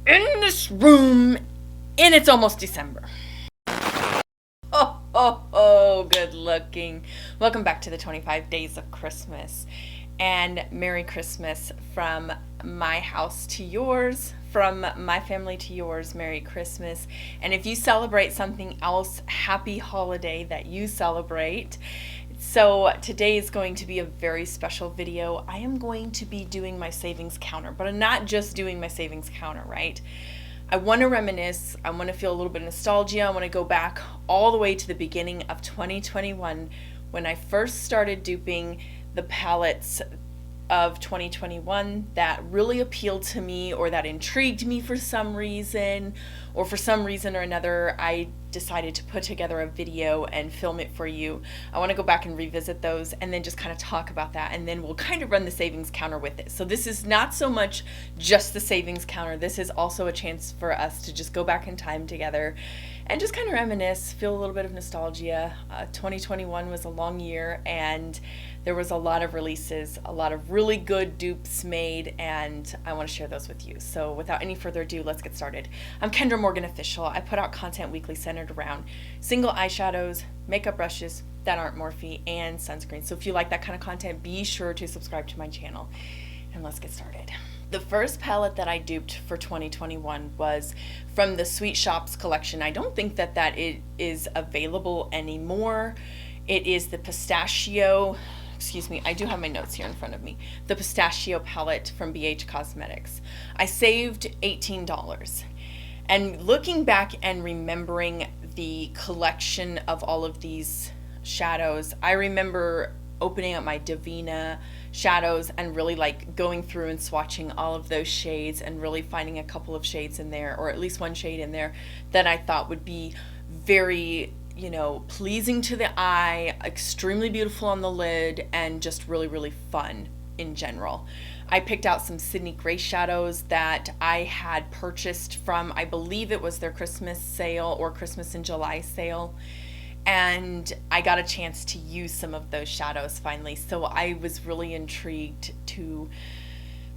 in this room, and it's almost December. Oh, good looking. Welcome back to the 25 Days of Christmas, and Merry Christmas from my house to yours, from my family to yours. Merry Christmas. And if you celebrate something else, happy holiday that you celebrate. So today is going to be a very special video. I am going to be doing my savings counter, but I'm not just doing my savings counter, right? I want to reminisce, I want to feel a little bit of nostalgia. I want to go back all the way to the beginning of 2021 when I first started duping the palettes of 2021 that really appealed to me or that intrigued me for some reason, or for some reason or another I decided to put together a video and film it for you. I want to go back and revisit those and then just kind of talk about that, and then we'll kind of run the savings counter with it. So this is not so much just the savings counter, this is also a chance for us to just go back in time together and just kind of reminisce, feel a little bit of nostalgia. 2021 was a long year, and there was a lot of releases, a lot of really good dupes made, and I want to share those with you. So without any further ado, let's get started. I'm Kendra Morgan Official. I put out content weekly centered around single eyeshadows, makeup brushes that aren't Morphe, and sunscreen. So if you like that kind of content, be sure to subscribe to my channel, and let's get started. The first palette that I duped for 2021 was from the Sweet Shops collection. I don't think that it is available anymore. It is the pistachio, excuse me, I do have my notes here in front of me. The pistachio palette from BH Cosmetics. I saved $18. And looking back and remembering the collection of all of these shadows, I remember opening up my Divina shadows and really like going through and swatching all of those shades and really finding a couple of shades in there, or at least one shade in there that I thought would be very, you know, pleasing to the eye, extremely beautiful on the lid, and just really, really fun in general. I picked out some Sydney Gray shadows that I had purchased from, I believe it was their Christmas sale or Christmas in July sale, and I got a chance to use some of those shadows finally. So I was really intrigued to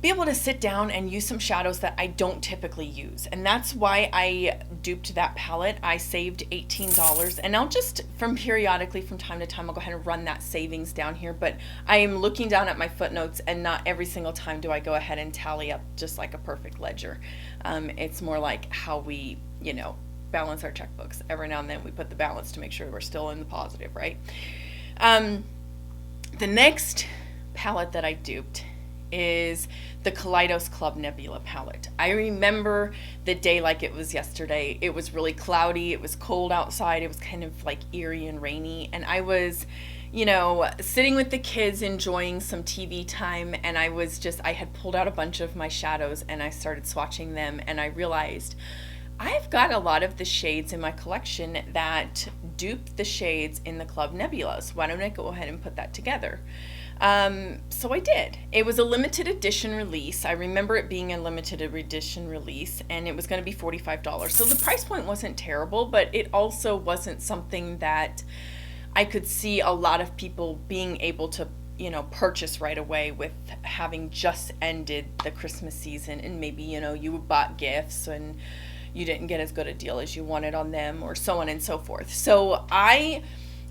be able to sit down and use some shadows that I don't typically use, and that's why I duped that palette. I saved $18, and I'll just periodically from time to time I'll go ahead and run that savings down here, but I am looking down at my footnotes, and not every single time do I go ahead and tally up just like a perfect ledger. It's more like how we, you know, balance our checkbooks. Every now and then we put the balance to make sure we're still in the positive, right? The next palette that I duped is the Collidos Club Nebula palette. I remember the day like it was yesterday. It was really cloudy, it was cold outside, it was kind of like eerie and rainy, and I was, you know, sitting with the kids enjoying some TV time, and I had pulled out a bunch of my shadows and I started swatching them, and I realized I've got a lot of the shades in my collection that dupe the shades in the Club Nebulas. Why don't I go ahead and put that together? So I did. It was a limited edition release. I remember it being a limited edition release, and it was going to be $45. So the price point wasn't terrible, but it also wasn't something that I could see a lot of people being able to, you know, purchase right away, with having just ended the Christmas season, and maybe, you know, you bought gifts and you didn't get as good a deal as you wanted on them, or so on and so forth. So I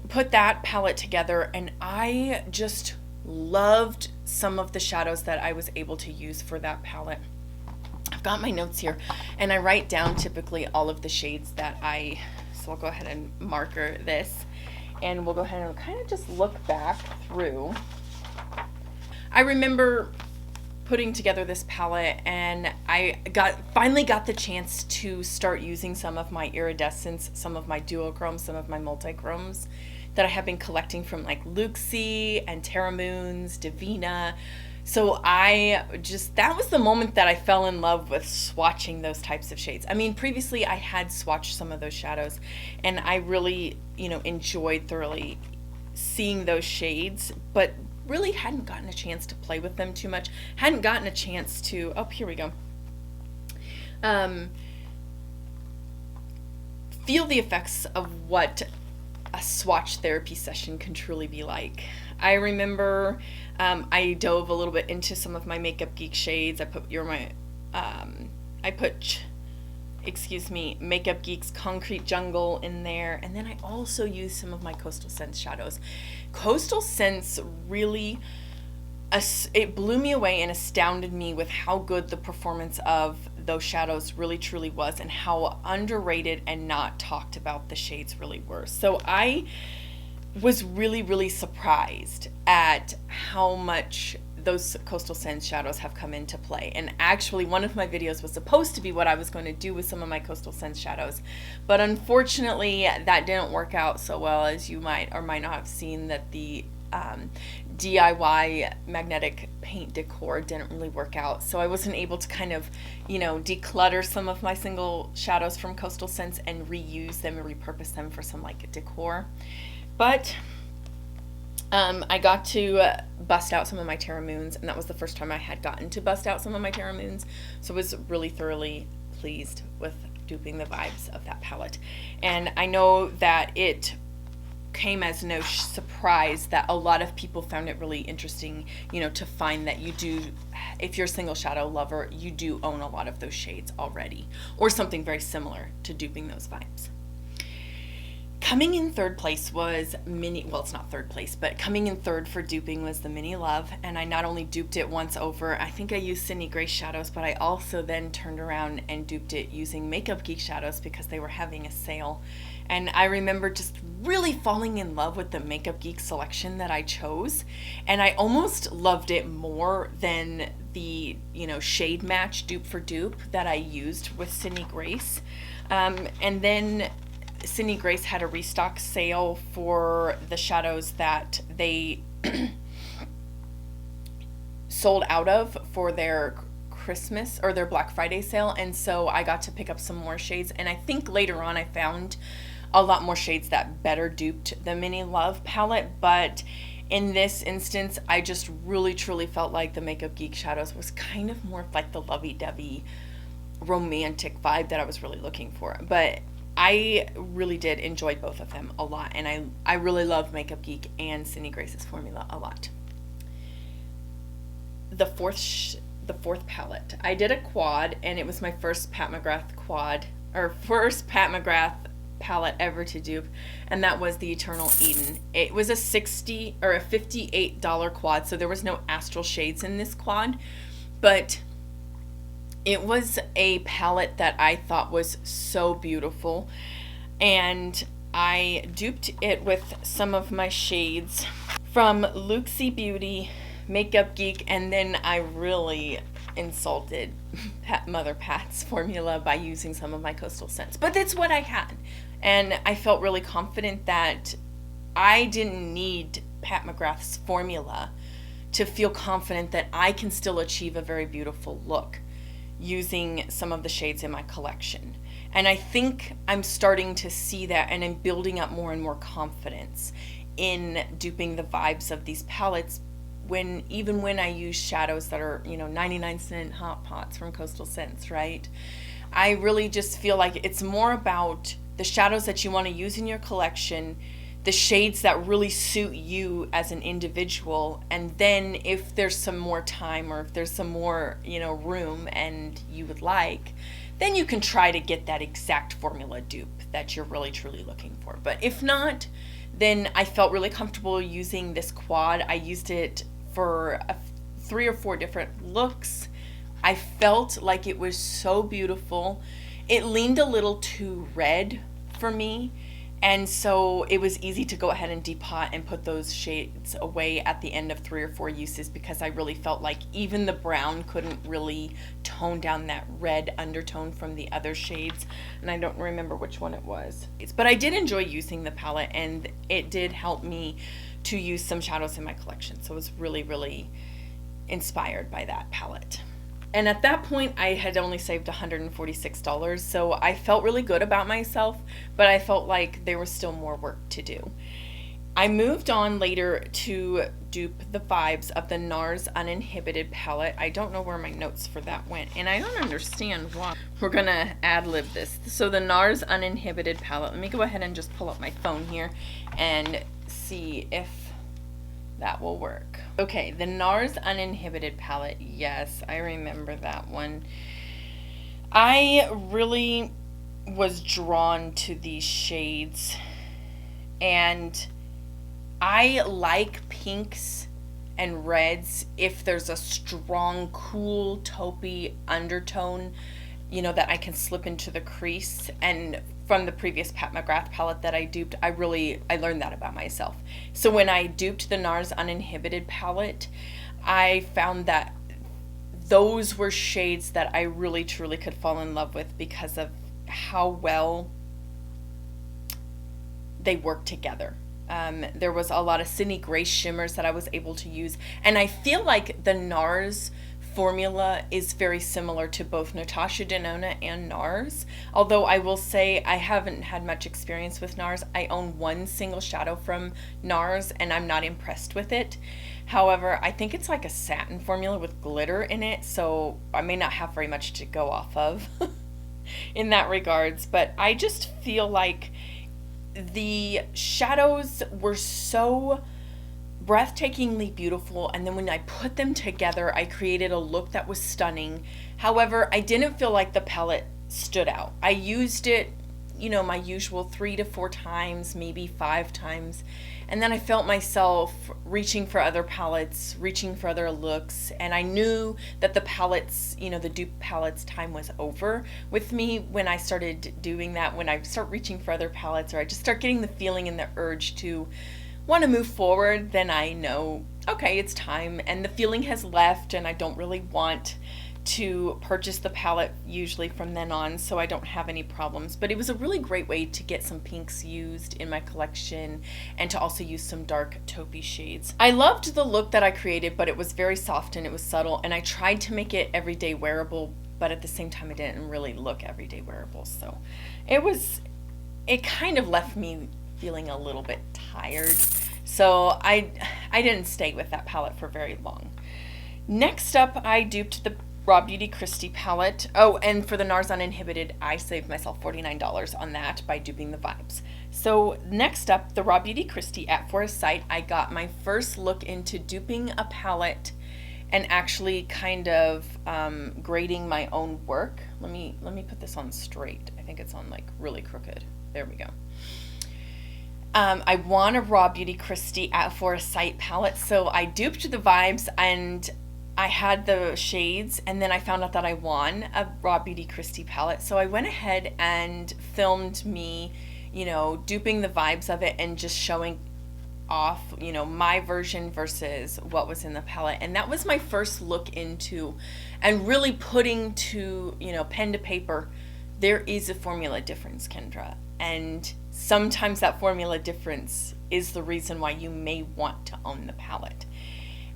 put that palette together, and I just loved some of the shadows that I was able to use for that palette. I've got my notes here, and I write down typically all of the shades that so I'll go ahead and marker this, and we'll go ahead and kind of just look back through. I remember putting together this palette, and I finally got the chance to start using some of my iridescents, some of my duochromes, some of my multichromes that I have been collecting from like Luxie and Terra Moons, Divina. So that was the moment that I fell in love with swatching those types of shades. I mean, previously I had swatched some of those shadows, and I really, you know, enjoyed thoroughly seeing those shades, but really hadn't gotten a chance to play with them too much. Hadn't gotten a chance to, oh, here we go. Feel the effects of what a swatch therapy session can truly be like. I remember I dove a little bit into some of my Makeup Geek shades. I put Makeup Geek's Concrete Jungle in there. And then I also used some of my Coastal Scents shadows. Coastal Scents really, it blew me away and astounded me with how good the performance of those shadows really truly was, and how underrated and not talked about the shades really were. So I was really surprised at how much those Coastal Scents shadows have come into play. And actually one of my videos was supposed to be what I was going to do with some of my Coastal Scents shadows, but unfortunately that didn't work out so well, as you might or might not have seen that the DIY magnetic paint decor didn't really work out. So I wasn't able to kind of, declutter some of my single shadows from Coastal Scents and reuse them and repurpose them for some like decor. But I got to bust out some of my Terra Moons, and that was the first time I had gotten to bust out some of my Terra Moons. So I was really thoroughly pleased with duping the vibes of that palette. And I know that it came as no surprise that a lot of people found it really interesting, to find that you do, if you're a single shadow lover, you do own a lot of those shades already, or something very similar to duping those vibes. Coming in third place was it's not third place, but coming in third for duping was the Mini Love. And I not only duped it once over, I think I used Sydney Grace shadows, but I also then turned around and duped it using Makeup Geek shadows because they were having a sale. And I remember just really falling in love with the Makeup Geek selection that I chose. And I almost loved it more than the, shade match dupe for dupe that I used with Sydney Grace. And then Sydney Grace had a restock sale for the shadows that they sold out of for their Christmas or their Black Friday sale, and so I got to pick up some more shades. And I think later on I found a lot more shades that better duped the Mini Love palette, but in this instance I just really truly felt like the Makeup Geek shadows was kind of more like the lovey-dovey romantic vibe that I was really looking for. But I really did enjoy both of them a lot, and I really love Makeup Geek and Sydney Grace's formula a lot. The fourth palette, I did a quad, and it was my first Pat McGrath palette ever to dupe, and that was the Eternal Eden. It was a $58 quad, so there was no astral shades in this quad, but it was a palette that I thought was so beautiful, and I duped it with some of my shades from Luxie Beauty, Makeup Geek, and then I really insulted Mother Pat's formula by using some of my Coastal Scents. But that's what I had, and I felt really confident that I didn't need Pat McGrath's formula to feel confident that I can still achieve a very beautiful look using some of the shades in my collection. And I think I'm starting to see that, and I'm building up more and more confidence in duping the vibes of these palettes even when I use shadows that are 99-cent Hot Pots from Coastal Scents, right? I really just feel like it's more about the shadows that you want to use in your collection, the shades that really suit you as an individual, and then if there's some more time, or if there's some more room and you would like, then you can try to get that exact formula dupe that you're really truly looking for. But if not, then I felt really comfortable using this quad. I used it for 3 or 4 different looks. I felt like it was so beautiful. It leaned a little too red for me, and so it was easy to go ahead and depot and put those shades away at the end of 3 or 4 uses, because I really felt like even the brown couldn't really tone down that red undertone from the other shades, and I don't remember which one it was. But I did enjoy using the palette, and it did help me to use some shadows in my collection, so I was really inspired by that palette. And at that point I had only saved $146, so I felt really good about myself, but I felt like there was still more work to do. I moved on later to dupe the vibes of the Nars Uninhibited palette. I don't know where my notes for that went, and I don't understand why. We're gonna ad-lib this. So the Nars Uninhibited palette, let me go ahead and just pull up my phone here and see if that will work. Okay, the Nars Uninhibited palette, yes, I remember that one. I really was drawn to these shades, and I like pinks and reds if there's a strong, cool, taupey undertone, you know, that I can slip into the crease. And from the previous Pat McGrath palette that I duped, I learned that about myself. So when I duped the Nars Uninhibited palette, I found that those were shades that I really truly could fall in love with because of how well they work together. There was a lot of Sydney Grace shimmers that I was able to use, and I feel like the Nars formula is very similar to both Natasha Denona and Nars, although I will say I haven't had much experience with Nars. I own one single shadow from Nars and I'm not impressed with it. However, I think it's like a satin formula with glitter in it, so I may not have very much to go off of in that regards, but I just feel like the shadows were so breathtakingly beautiful, and then when I put them together, I created a look that was stunning. However, I didn't feel like the palette stood out. I used it, you know, my usual 3 to 4 times, maybe 5 times, and then I felt myself reaching for other palettes, reaching for other looks, and I knew that the palettes, you know, the dupe palettes time was over with me when I started doing that. When I start reaching for other palettes, or I just start getting the feeling and the urge to want to move forward, then I know, okay, it's time, and the feeling has left, and I don't really want to purchase the palette usually from then on, so I don't have any problems. But it was a really great way to get some pinks used in my collection and to also use some dark taupey shades. I loved the look that I created, but it was very soft and it was subtle, and I tried to make it everyday wearable, but at the same time it didn't really look everyday wearable, so it kind of left me feeling a little bit tired, so I didn't stay with that palette for very long. Next up, I duped the Raw Beauty Christy palette. Oh, and for the Nars Uninhibited, I saved myself $49 on that by duping the Vibes. So next up, the Raw Beauty Christy at For a Sight, I got my first look into duping a palette and actually kind of grading my own work. Let me put this on straight. I think it's on like really crooked. There we go. I won a Raw Beauty Christy at For a Sight palette, so I duped the Vibes and I had the shades, and then I found out that I won a Raw Beauty Christy palette, so I went ahead and filmed me, you know, duping the Vibes of it and just showing off, you know, my version versus what was in the palette. And that was my first look into and really putting to, you know, pen to paper, there is a formula difference, Kendra, and sometimes that formula difference is the reason why you may want to own the palette.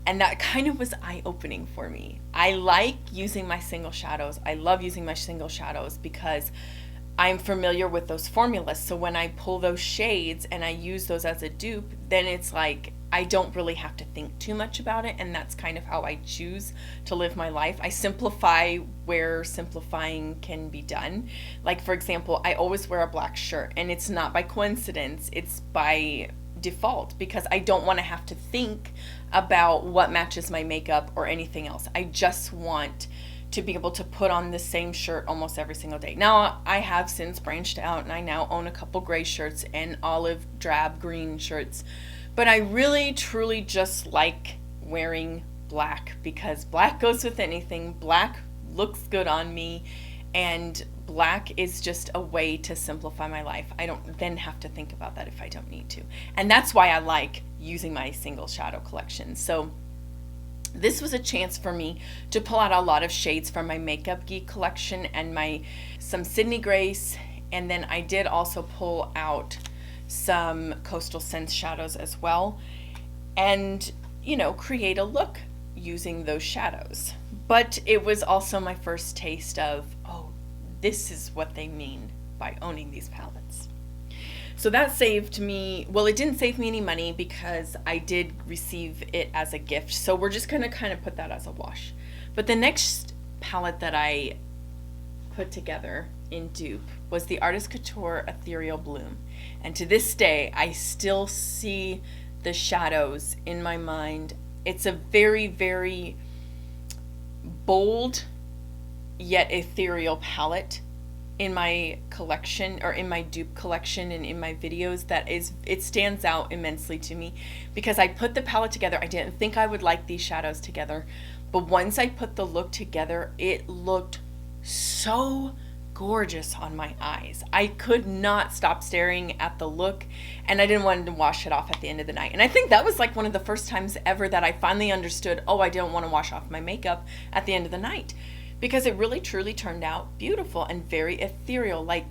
And that kind of was eye-opening for me. I like using my single shadows. I love using my single shadows because I'm familiar with those formulas. So when I pull those shades and I use those as a dupe, then it's like I don't really have to think too much about it. And that's kind of how I choose to live my life. I simplify where simplifying can be done. Like, for example, I always wear a black shirt, and it's not by coincidence. It's by default because I don't want to have to think about what matches my makeup or anything else. I just want to be able to put on the same shirt almost every single day. Now, I have since branched out and I now own a couple gray shirts and olive drab green shirts, but I really truly just like wearing black because black goes with anything. Black looks good on me, and black is just a way to simplify my life. I don't then have to think about that if I don't need to. And that's why I like using my single shadow collection. So this was a chance for me to pull out a lot of shades from my Makeup Geek collection and some Sydney Grace, and then I did also pull out some Coastal Scents shadows as well, and, you know, create a look using those shadows. But it was also my first taste of, oh, this is what they mean by owning these palettes. So that saved me, well, it didn't save me any money because I did receive it as a gift. So we're just gonna kind of put that as a wash. But the next palette that I put together in dupe was the Artist Couture Ethereal Bloom. And to this day, I still see the shadows in my mind. It's a very, very bold yet ethereal palette. in my collection, or in my dupe collection and in my videos, that it stands out immensely to me, because I put the palette together. I didn't think I would like these shadows together, but once I put the look together, it looked so gorgeous on my eyes. I could not stop staring at the look, and I didn't want to wash it off at the end of the night. And I think that was like one of the first times ever that I finally understood, oh, I don't want to wash off my makeup at the end of the night, because it really truly turned out beautiful and very ethereal. Like,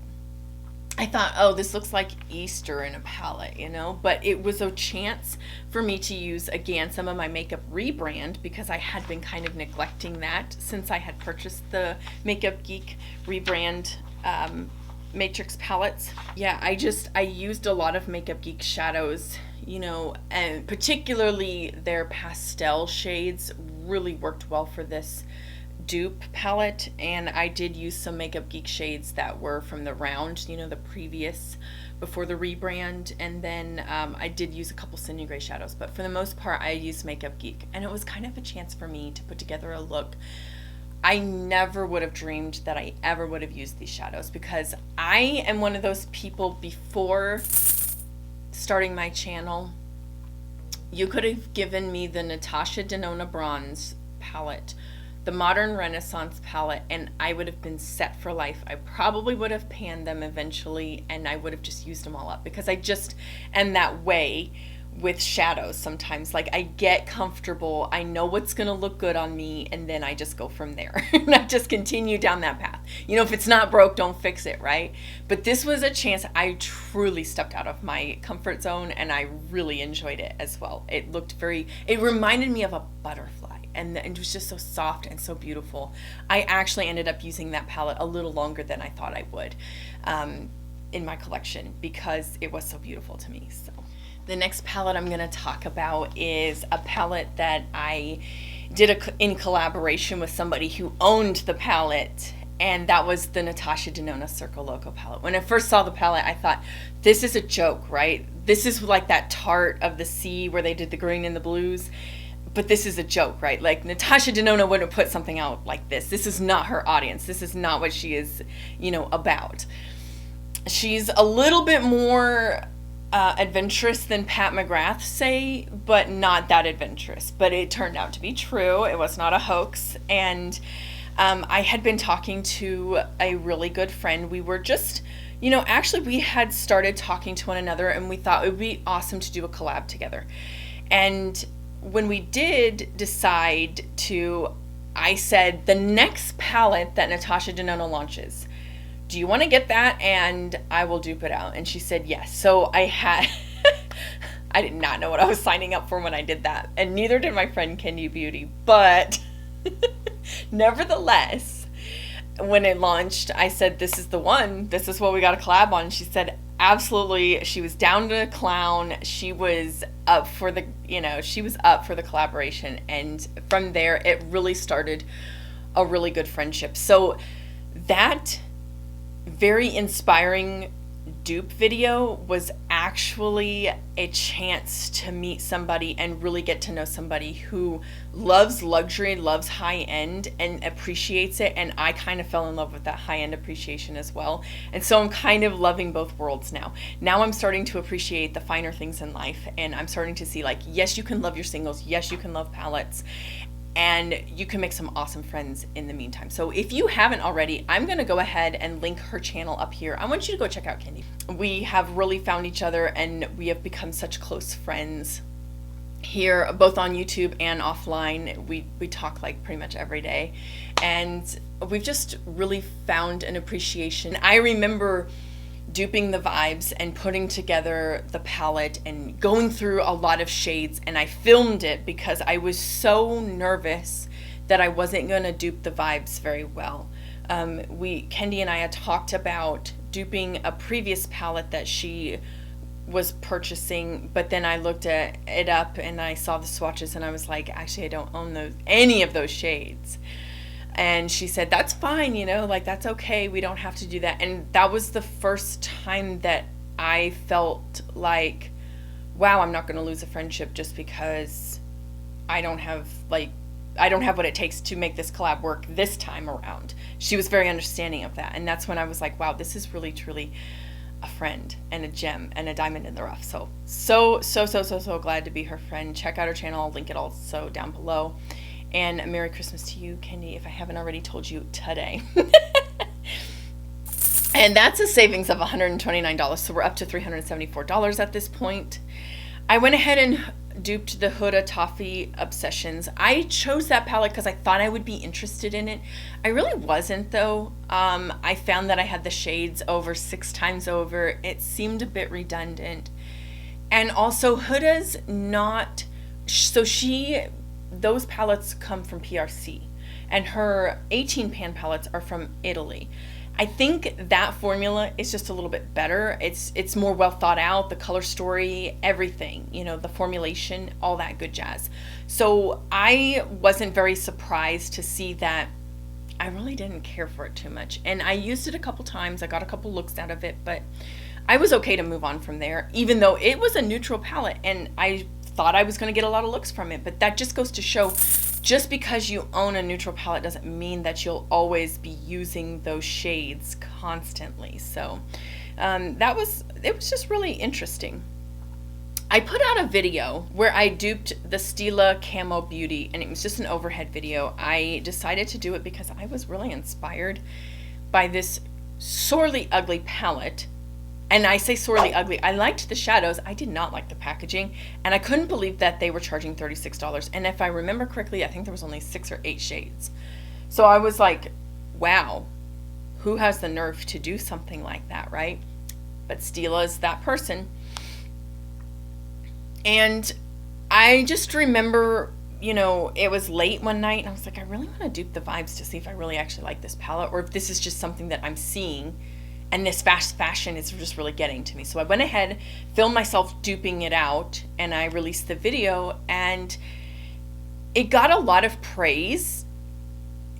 I thought, oh, this looks like Easter in a palette, you know, but it was a chance for me to use, again, some of my makeup rebrand, because I had been kind of neglecting that since I had purchased the Makeup Geek rebrand Matrix palettes. Yeah, I used a lot of Makeup Geek shadows, you know, and particularly their pastel shades really worked well for this dupe palette. And I did use some Makeup Geek shades that were from the round, you know, the previous, before the rebrand, and then I did use a couple Cindy Gray shadows, but for the most part I used Makeup Geek, and it was kind of a chance for me to put together a look. I never would have dreamed that I ever would have used these shadows, because I am one of those people, before starting my channel, you could have given me the Natasha Denona Bronze palette, the Modern Renaissance palette, and I would have been set for life. I probably would have panned them eventually, and I would have just used them all up, because I just am that way with shadows sometimes. Like, I get comfortable, I know what's gonna look good on me, and then I just go from there. And I just continue down that path. You know, if it's not broke, don't fix it, right? But this was a chance. I truly stepped out of my comfort zone, and I really enjoyed it as well. It reminded me of a butterfly. And it was just so soft and so beautiful. I actually ended up using that palette a little longer than I thought I would in my collection, because it was so beautiful to me. So the next palette I'm going to talk about is a palette that I did in collaboration with somebody who owned the palette, and that was the Natasha Denona Circo Loco palette. When I first saw the palette, I thought, this is a joke, right? This is like that Tarte of the Sea where they did the green and the blues. But this is a joke, right? Like, Natasha Denona wouldn't put something out like this. This is not her audience. This is not what she is, you know, about. She's a little bit more adventurous than Pat McGrath, say, but not that adventurous. But it turned out to be true. It was not a hoax. And I had been talking to a really good friend. We were just, you know, actually we had started talking to one another, and we thought it would be awesome to do a collab together. And when we did decide to, I said, the next palette that Natasha Denona launches, do you want to get that? And I will dupe it out. And she said yes. So I did not know what I was signing up for when I did that. And neither did my friend Huda Beauty. But nevertheless, when it launched, I said, this is the one. This is what we got to collab on. And she said, absolutely. She was down to clown. She was up for the, you know, she was up for the collaboration. And from there, it really started a really good friendship. So that very inspiring dupe video was actually a chance to meet somebody and really get to know somebody who loves luxury, loves high-end, and appreciates it. And I kind of fell in love with that high-end appreciation as well. And so I'm kind of loving both worlds now. Now I'm starting to appreciate the finer things in life, and I'm starting to see, like, yes, you can love your singles, yes, you can love palettes, and you can make some awesome friends in the meantime. So if you haven't already, I'm going to go ahead and link her channel up here. I want you to go check out Kendi. We have really found each other, and we have become such close friends here, both on YouTube and offline. We talk like pretty much every day, and we've just really found an appreciation. I remember duping the vibes and putting together the palette and going through a lot of shades, and I filmed it because I was so nervous that I wasn't going to dupe the vibes very well. Kendi and I had talked about duping a previous palette that she was purchasing, but then I looked at it up and I saw the swatches and I was like, actually I don't own any of those shades. And she said, that's fine, you know, like, that's okay. We don't have to do that. And that was the first time that I felt like, wow, I'm not going to lose a friendship just because I don't have, like, I don't have what it takes to make this collab work this time around. She was very understanding of that. And that's when I was like, wow, this is really, truly a friend and a gem and a diamond in the rough. So glad to be her friend. Check out her channel. I'll link it also down below. And Merry Christmas to you, Kendi, if I haven't already told you today. And that's a savings of $129. So we're up to $374 at this point. I went ahead and duped the Huda Toffee Obsessions. I chose that palette because I thought I would be interested in it. I really wasn't, though. I found that I had the shades over 6 times over. It seemed a bit redundant. And also Huda's not, so those palettes come from PRC, and her 18 pan palettes are from Italy. I think that formula is just a little bit better. It's more well thought out, the color story, everything, you know, the formulation, all that good jazz. So I wasn't very surprised to see that I really didn't care for it too much. And I used it a couple times. I got a couple looks out of it, but I was okay to move on from there, even though it was a neutral palette and I thought I was going to get a lot of looks from it. But that just goes to show, just because you own a neutral palette doesn't mean that you'll always be using those shades constantly. So it was just really interesting. I put out a video where I duped the Stila Camo Beauty, and it was just an overhead video. I decided to do it because I was really inspired by this sorely ugly palette. And I say sorely ugly. I liked the shadows. I did not like the packaging. And I couldn't believe that they were charging $36. And if I remember correctly, I think there was only 6 or 8 shades. So I was like, wow, who has the nerve to do something like that, right? But Stila is that person. And I just remember, you know, it was late one night and I was like, I really want to dupe the vibes to see if I really actually like this palette, or if this is just something that I'm seeing and this fast fashion is just really getting to me. So I went ahead, filmed myself duping it out, and I released the video, and it got a lot of praise,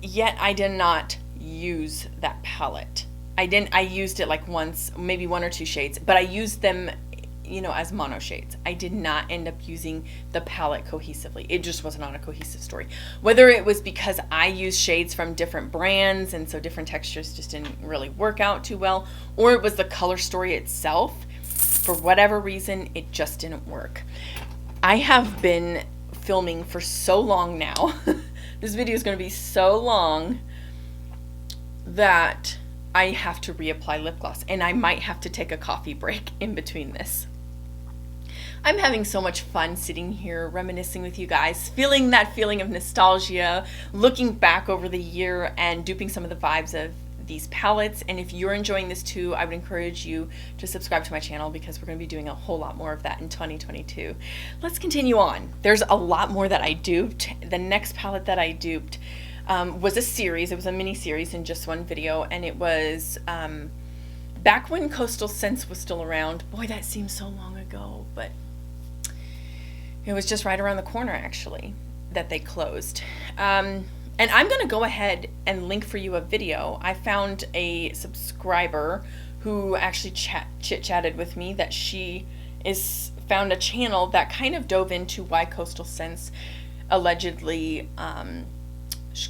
yet I did not use that palette. I used it like once, maybe 1 or 2 shades, but I used them, you know, as mono shades. I did not end up using the palette cohesively. It just was not a cohesive story. Whether it was because I used shades from different brands and so different textures just didn't really work out too well, or it was the color story itself. For whatever reason, it just didn't work. I have been filming for so long now. This video is going to be so long that I have to reapply lip gloss, and I might have to take a coffee break in between this. I'm having so much fun sitting here reminiscing with you guys, feeling that feeling of nostalgia, looking back over the year and duping some of the vibes of these palettes. And if you're enjoying this too, I would encourage you to subscribe to my channel, because we're going to be doing a whole lot more of that in 2022. Let's continue on. There's a lot more that I duped. The next palette that I duped was a series. It was a mini series in just one video, and it was back when Coastal Scents was still around. Boy, that seems so long ago, but it was just right around the corner actually that they closed. And I'm going to go ahead and link for you a video. I found a subscriber who actually chit-chatted with me that she found a channel that kind of dove into why Coastal Scents allegedly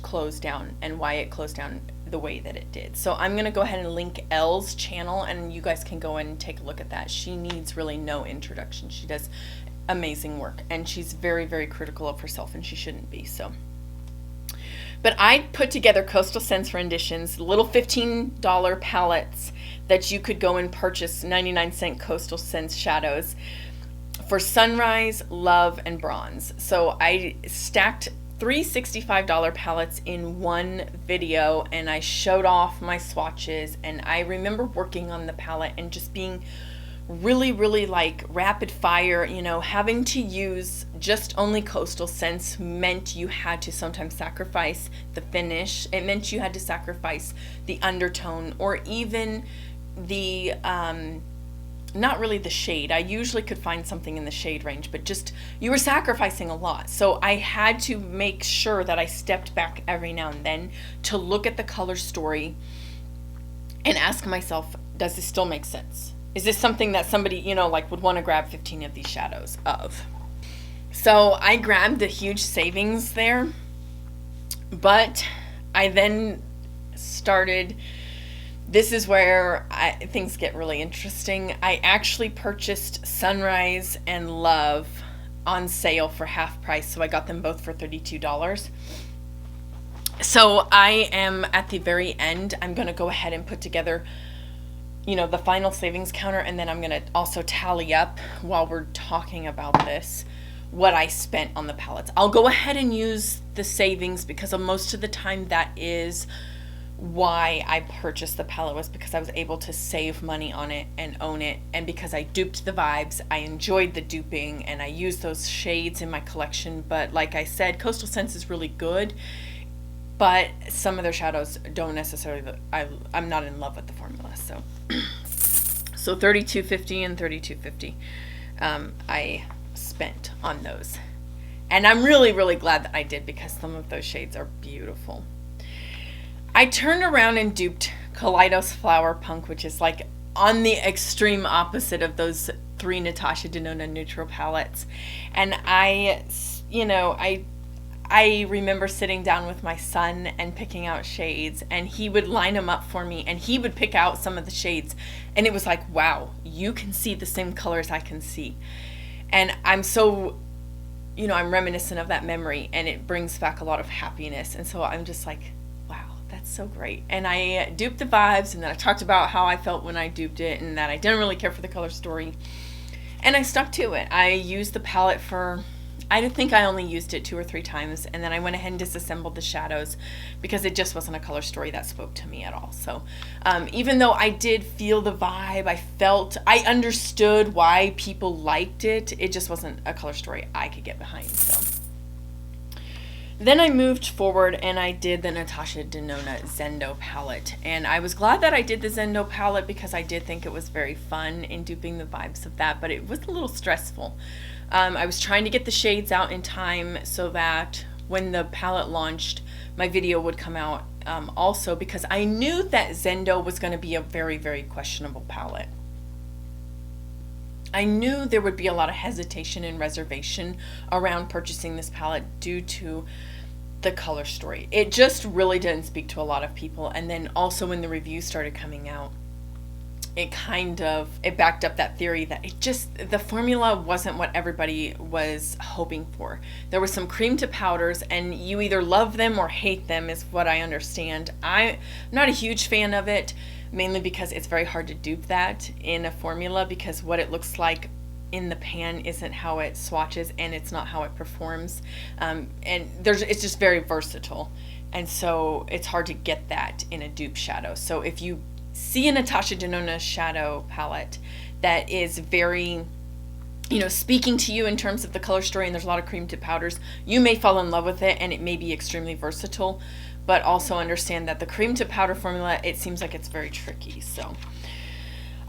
closed down and why it closed down the way that it did. So I'm going to go ahead and link Elle's channel, and you guys can go and take a look at that. She needs really no introduction. She does amazing work, and she's very, very critical of herself, and she shouldn't be. So, but I put together Coastal Scents renditions, little $15 palettes that you could go and purchase, 99-cent Coastal Scents shadows for Sunrise, Love, and Bronze. So I stacked 3 $65 palettes in one video, and I showed off my swatches. And I remember working on the palette and just being really, really like rapid fire, you know, having to use just only Coastal Scents meant you had to sometimes sacrifice the finish. It meant you had to sacrifice the undertone, or even the not really the shade. I usually could find something in the shade range, but just you were sacrificing a lot. So I had to make sure that I stepped back every now and then to look at the color story and ask myself, does this still make sense? Is this something that somebody, you know, like would want to grab 15 of these shadows of? So I grabbed the huge savings there, But I then started, this is where things get really interesting. I actually purchased Sunrise and Love on sale for half price, so I got them both for $32. So I am at the very end. I'm going to go ahead and put together, you know, the final savings counter, and then I'm going to also tally up while we're talking about this what I spent on the palettes. I'll go ahead and use the savings because most of the time that is why I purchased the palette, was because I was able to save money on it and own it, and because I duped the vibes. I enjoyed the duping and I used those shades in my collection. But like I said, Coastal Scents is really good, but some of their shadows don't necessarily, I'm not in love with the formula. So so $32.50 and $32.50 I spent on those, and I'm really glad that I did, because some of those shades are beautiful. I turned around and duped Collidos Flower Punk, which is like on the extreme opposite of those 3 Natasha Denona neutral palettes. And I remember sitting down with my son and picking out shades, and he would line them up for me, and he would pick out some of the shades, and it was like, wow, you can see the same colors I can see. And I'm so, I'm reminiscent of that memory, and it brings back a lot of happiness. And so I'm just like, wow, that's so great. And I duped the vibes, and then I talked about how I felt when I duped it, and that I didn't really care for the color story. And I stuck to it. I used the palette for, I think I only used it 2 or 3 times, and then I went ahead and disassembled the shadows because it just wasn't a color story that spoke to me at all. So even though I did feel the vibe, I understood why people liked it, it just wasn't a color story I could get behind. So then I moved forward and I did the Natasha Denona Zendo palette, and I was glad that I did the Zendo palette because I did think it was very fun in duping the vibes of that, but it was a little stressful. I was trying to get the shades out in time so that when the palette launched, my video would come out also, because I knew that Zendo was going to be a very questionable palette. I knew there would be a lot of hesitation and reservation around purchasing this palette due to the color story. It just really didn't speak to a lot of people. And then also when the reviews started coming out, it backed up that theory that the formula wasn't what everybody was hoping for. There was some cream to powders, and you either love them or hate them, is what I understand. I'm not a huge fan of it, mainly because it's very hard to dupe that in a formula, because what it looks like in the pan isn't how it swatches, and it's not how it performs. And it's just very versatile, and so it's hard to get that in a dupe shadow. So if you see a Natasha Denona shadow palette that is very, speaking to you in terms of the color story, and there's a lot of cream to powders, you may fall in love with it, and it may be extremely versatile, but also understand that the cream to powder formula, it seems like it's very tricky. So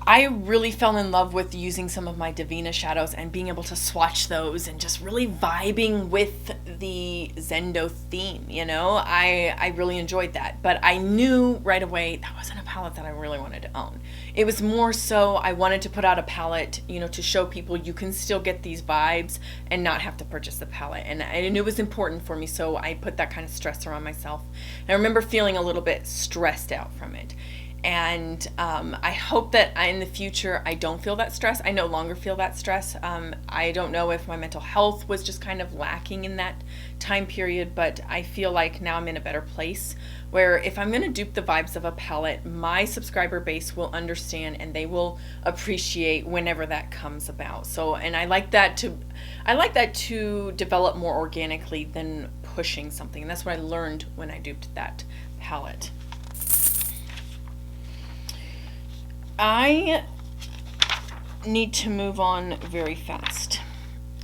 I really fell in love with using some of my Divina shadows and being able to swatch those and just really vibing with the Zendo theme, I really enjoyed that. But I knew right away that wasn't a palette that I really wanted to own. It was more so I wanted to put out a palette, to show people you can still get these vibes and not have to purchase the palette. And it was important for me, so I put that kind of stressor on myself. And I remember feeling a little bit stressed out from it. And I hope that in the future I don't feel that stress. I no longer feel that stress. I don't know if my mental health was just kind of lacking in that time period, but I feel like now I'm in a better place where if I'm going to dupe the vibes of a palette, my subscriber base will understand and they will appreciate whenever that comes about. So, and I like that to develop more organically than pushing something. And that's what I learned when I duped that palette. I need to move on very fast.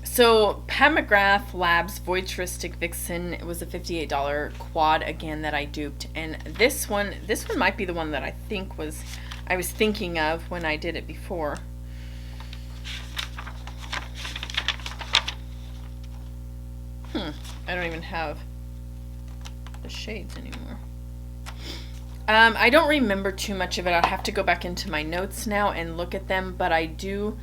So Pat McGrath Labs Voyeuristic Vixen, it was a $58 quad again that I duped, and this one might be the one that I was thinking of when I did it before. I don't even have the shades anymore. I don't remember too much of it. I'll have to go back into my notes now and look at them, but I do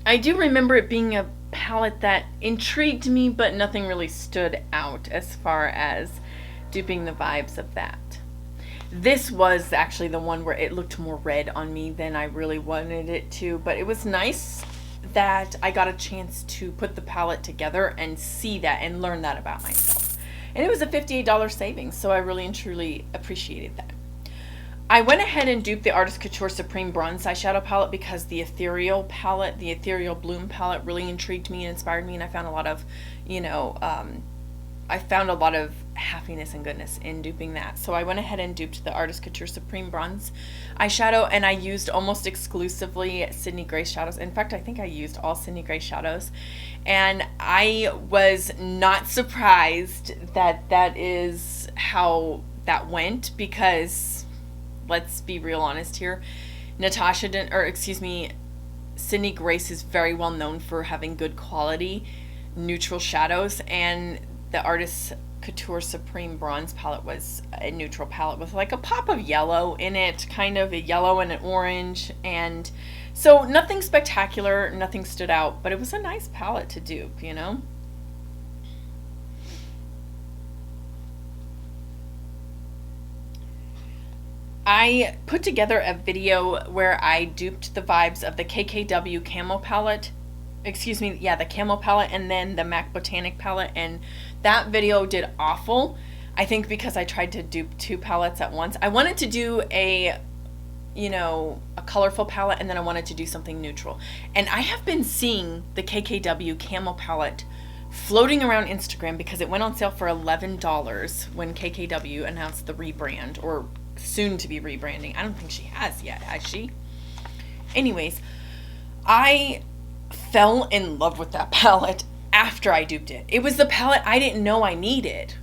remember it being palette that intrigued me, but nothing really stood out as far as duping the vibes of that. This was actually the one where it looked more red on me than I really wanted it to, but it was nice that I got a chance to put the palette together and see that and learn that about myself. And it was a $58 savings, so I really and truly appreciated that. I went ahead and duped the Artist Couture Supreme Bronze Eyeshadow Palette because the Ethereal palette, the Ethereal Bloom palette, really intrigued me and inspired me, and I found a lot of, I found a lot of happiness and goodness in duping that. So I went ahead and duped the Artist Couture Supreme Bronze Eyeshadow, and I used almost exclusively Sydney Gray shadows. In fact, I think I used all Sydney Gray shadows, and I was not surprised that that is how that went, because let's be real honest here, Sydney Grace is very well known for having good quality neutral shadows, and the Artist Couture Supreme Bronze palette was a neutral palette with like a pop of yellow in it, kind of a yellow and an orange, and so nothing spectacular, nothing stood out, but it was a nice palette to dupe, you know? I put together a video where I duped the vibes of the KKW Camo palette, the Camo palette, and then the MAC Botanic palette, and that video did awful. I think because I tried to dupe two palettes at once. I wanted to do a colorful palette, and then I wanted to do something neutral. And I have been seeing the KKW Camo palette floating around Instagram because it went on sale for $11 when KKW announced the rebrand, or soon to be rebranding. I don't think she has yet, has she? Anyways, I fell in love with that palette after I duped it. It was the palette I didn't know I needed.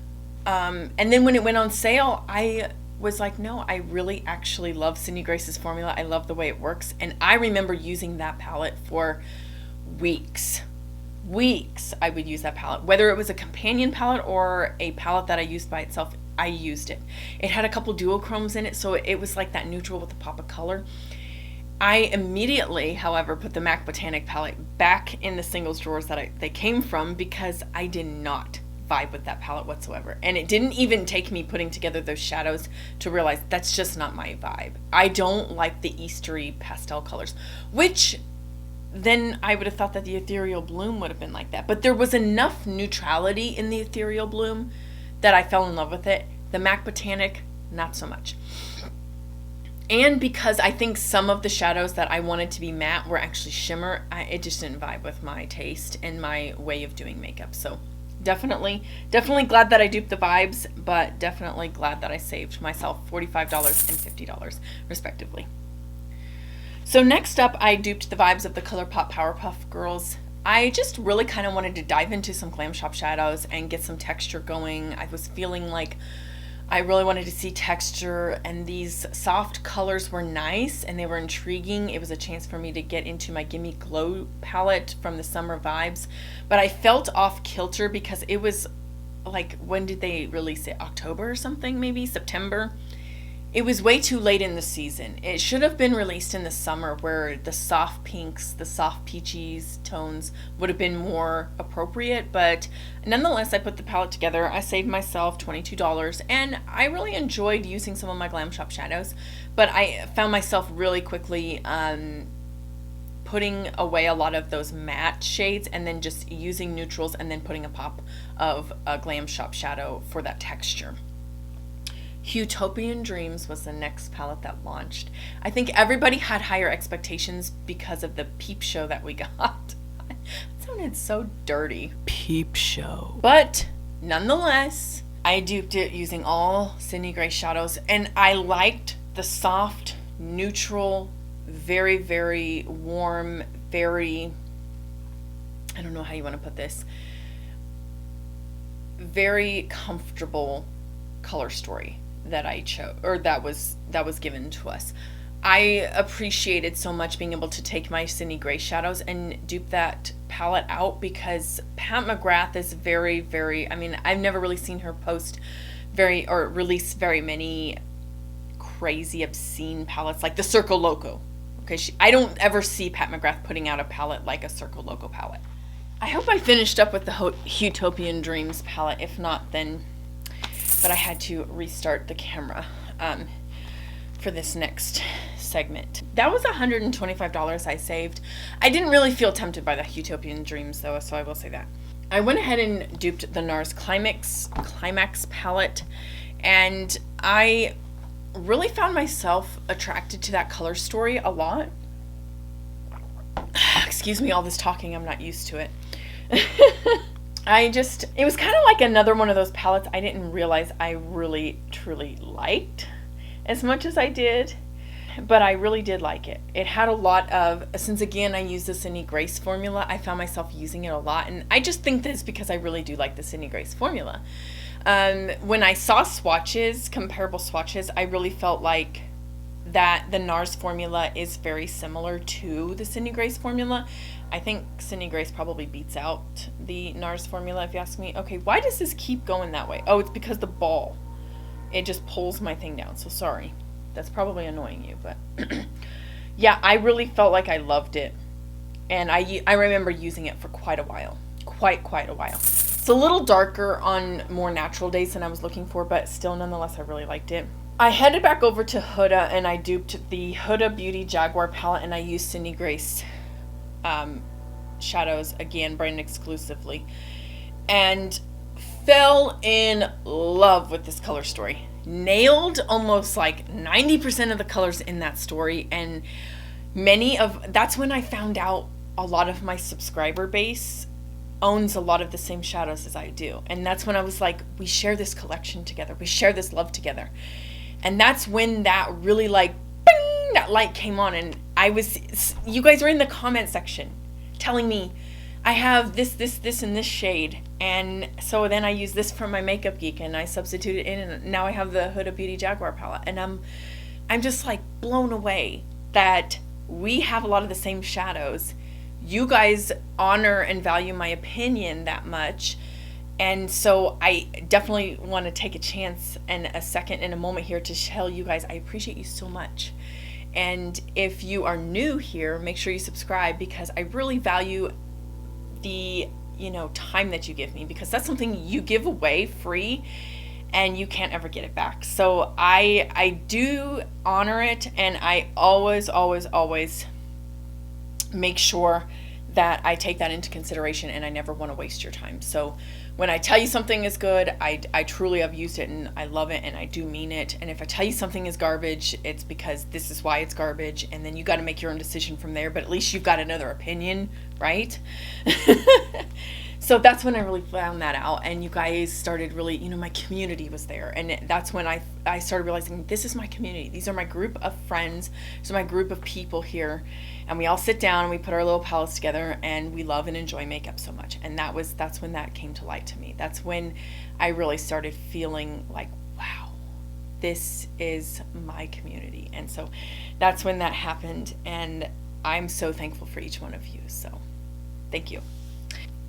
And then when it went on sale, I was like, no, I really actually love Sydney Grace's formula. I love the way it works. And I remember using that palette for weeks. I would use that palette. Whether it was a companion palette or a palette that I used by itself, I used it. It had a couple duochromes in it, so it was like that neutral with a pop of color. I immediately, however, put the MAC Botanic palette back in the singles drawers that they came from, because I did not vibe with that palette whatsoever. And it didn't even take me putting together those shadows to realize that's just not my vibe. I don't like the Eastery pastel colors, which then I would have thought that the Ethereal Bloom would have been like that. But there was enough neutrality in the Ethereal Bloom that I fell in love with it. The MAC Botanic, not so much. And because I think some of the shadows that I wanted to be matte were actually shimmer, it just didn't vibe with my taste and my way of doing makeup. So definitely glad that I duped the vibes, but definitely glad that I saved myself $45 and $50 respectively. So next up, I duped the vibes of the ColourPop Powerpuff Girls. I just really kind of wanted to dive into some Glam Shop shadows and get some texture going. I was feeling like I really wanted to see texture, and these soft colors were nice and they were intriguing. It was a chance for me to get into my Gimme Glow palette from the summer vibes, but I felt off kilter because it was like, when did they release it? October or something, maybe September? It was way too late in the season. It should have been released in the summer, where the soft pinks, the soft peaches tones would have been more appropriate. But nonetheless, I put the palette together. I saved myself $22, and I really enjoyed using some of my Glam Shop shadows. But I found myself really quickly putting away a lot of those matte shades, and then just using neutrals, and then putting a pop of a Glam Shop shadow for that texture. Huetopian Dreams was the next palette that launched. I think everybody had higher expectations because of the peep show that we got. It sounded so dirty. Peep show. But nonetheless, I duped it using all Sydney Gray shadows, and I liked the soft, neutral, very, very warm, very, I don't know how you want to put this, very comfortable color story that I chose, or that was given to us. I appreciated so much being able to take my Sydney Gray shadows and dupe that palette out, because Pat McGrath is very, very, I mean, I've never really seen her post or release very many crazy obscene palettes like the Circo Loco. Okay, I don't ever see Pat McGrath putting out a palette like a Circo Loco palette. I hope I finished up with the Huetopian Dreams palette. If not, then... But I had to restart the camera for this next segment. That was $125 I saved. I didn't really feel tempted by the Huetopian Dreams though, so I will say that. I went ahead and duped the Nars Climax palette, and I really found myself attracted to that color story a lot. Excuse me, all this talking, I'm not used to it. It was kind of like another one of those palettes I didn't realize I really, truly liked as much as I did, but I really did like it. It had a lot of, since again I use the Sydney Grace formula, I found myself using it a lot, and I just think that it's because I really do like the Sydney Grace formula. When I saw swatches, comparable swatches, I really felt like that the Nars formula is very similar to the Sydney Grace formula. I think Sydney Grace probably beats out the Nars formula if you ask me. Okay, why does this keep going that way? Oh, it's because the ball. It just pulls my thing down, so sorry. That's probably annoying you, but yeah, I really felt like I loved it. And I remember using it for quite a while. Quite a while. It's a little darker on more natural days than I was looking for, but still nonetheless I really liked it. I headed back over to Huda and I duped the Huda Beauty Jaguar palette, and I used Sydney Grace shadows, again brand exclusively, and fell in love with this color story. Nailed almost like 90% of the colors in that story, and that's when I found out a lot of my subscriber base owns a lot of the same shadows as I do, and that's when I was like, we share this collection together, we share this love together. And that's when that really like bing, that light came on, and you guys were in the comment section telling me I have this and this shade, and so then I use this from my Makeup Geek and I substitute it in, and now I have the Huda Beauty Jaguar palette, and I'm just like blown away that we have a lot of the same shadows. You guys honor and value my opinion that much. And so I definitely want to take a chance and a second and a moment here to tell you guys I appreciate you so much. And if you are new here, make sure you subscribe, because I really value the time that you give me, because that's something you give away free and you can't ever get it back. So I do honor it, and I always make sure that I take that into consideration, and I never want to waste your time. So when I tell you something is good, I truly have used it and I love it and I do mean it. And if I tell you something is garbage, it's because this is why it's garbage, and then you got to make your own decision from there, but at least you've got another opinion, right? So that's when I really found that out, and you guys started really, my community was there, and that's when I started realizing this is my community. These are my group of friends. These are my group of people here, and we all sit down and we put our little palettes together, and we love and enjoy makeup so much. And that's when that came to light to me. That's when I really started feeling like, wow, this is my community. And so that's when that happened, and I'm so thankful for each one of you. So thank you.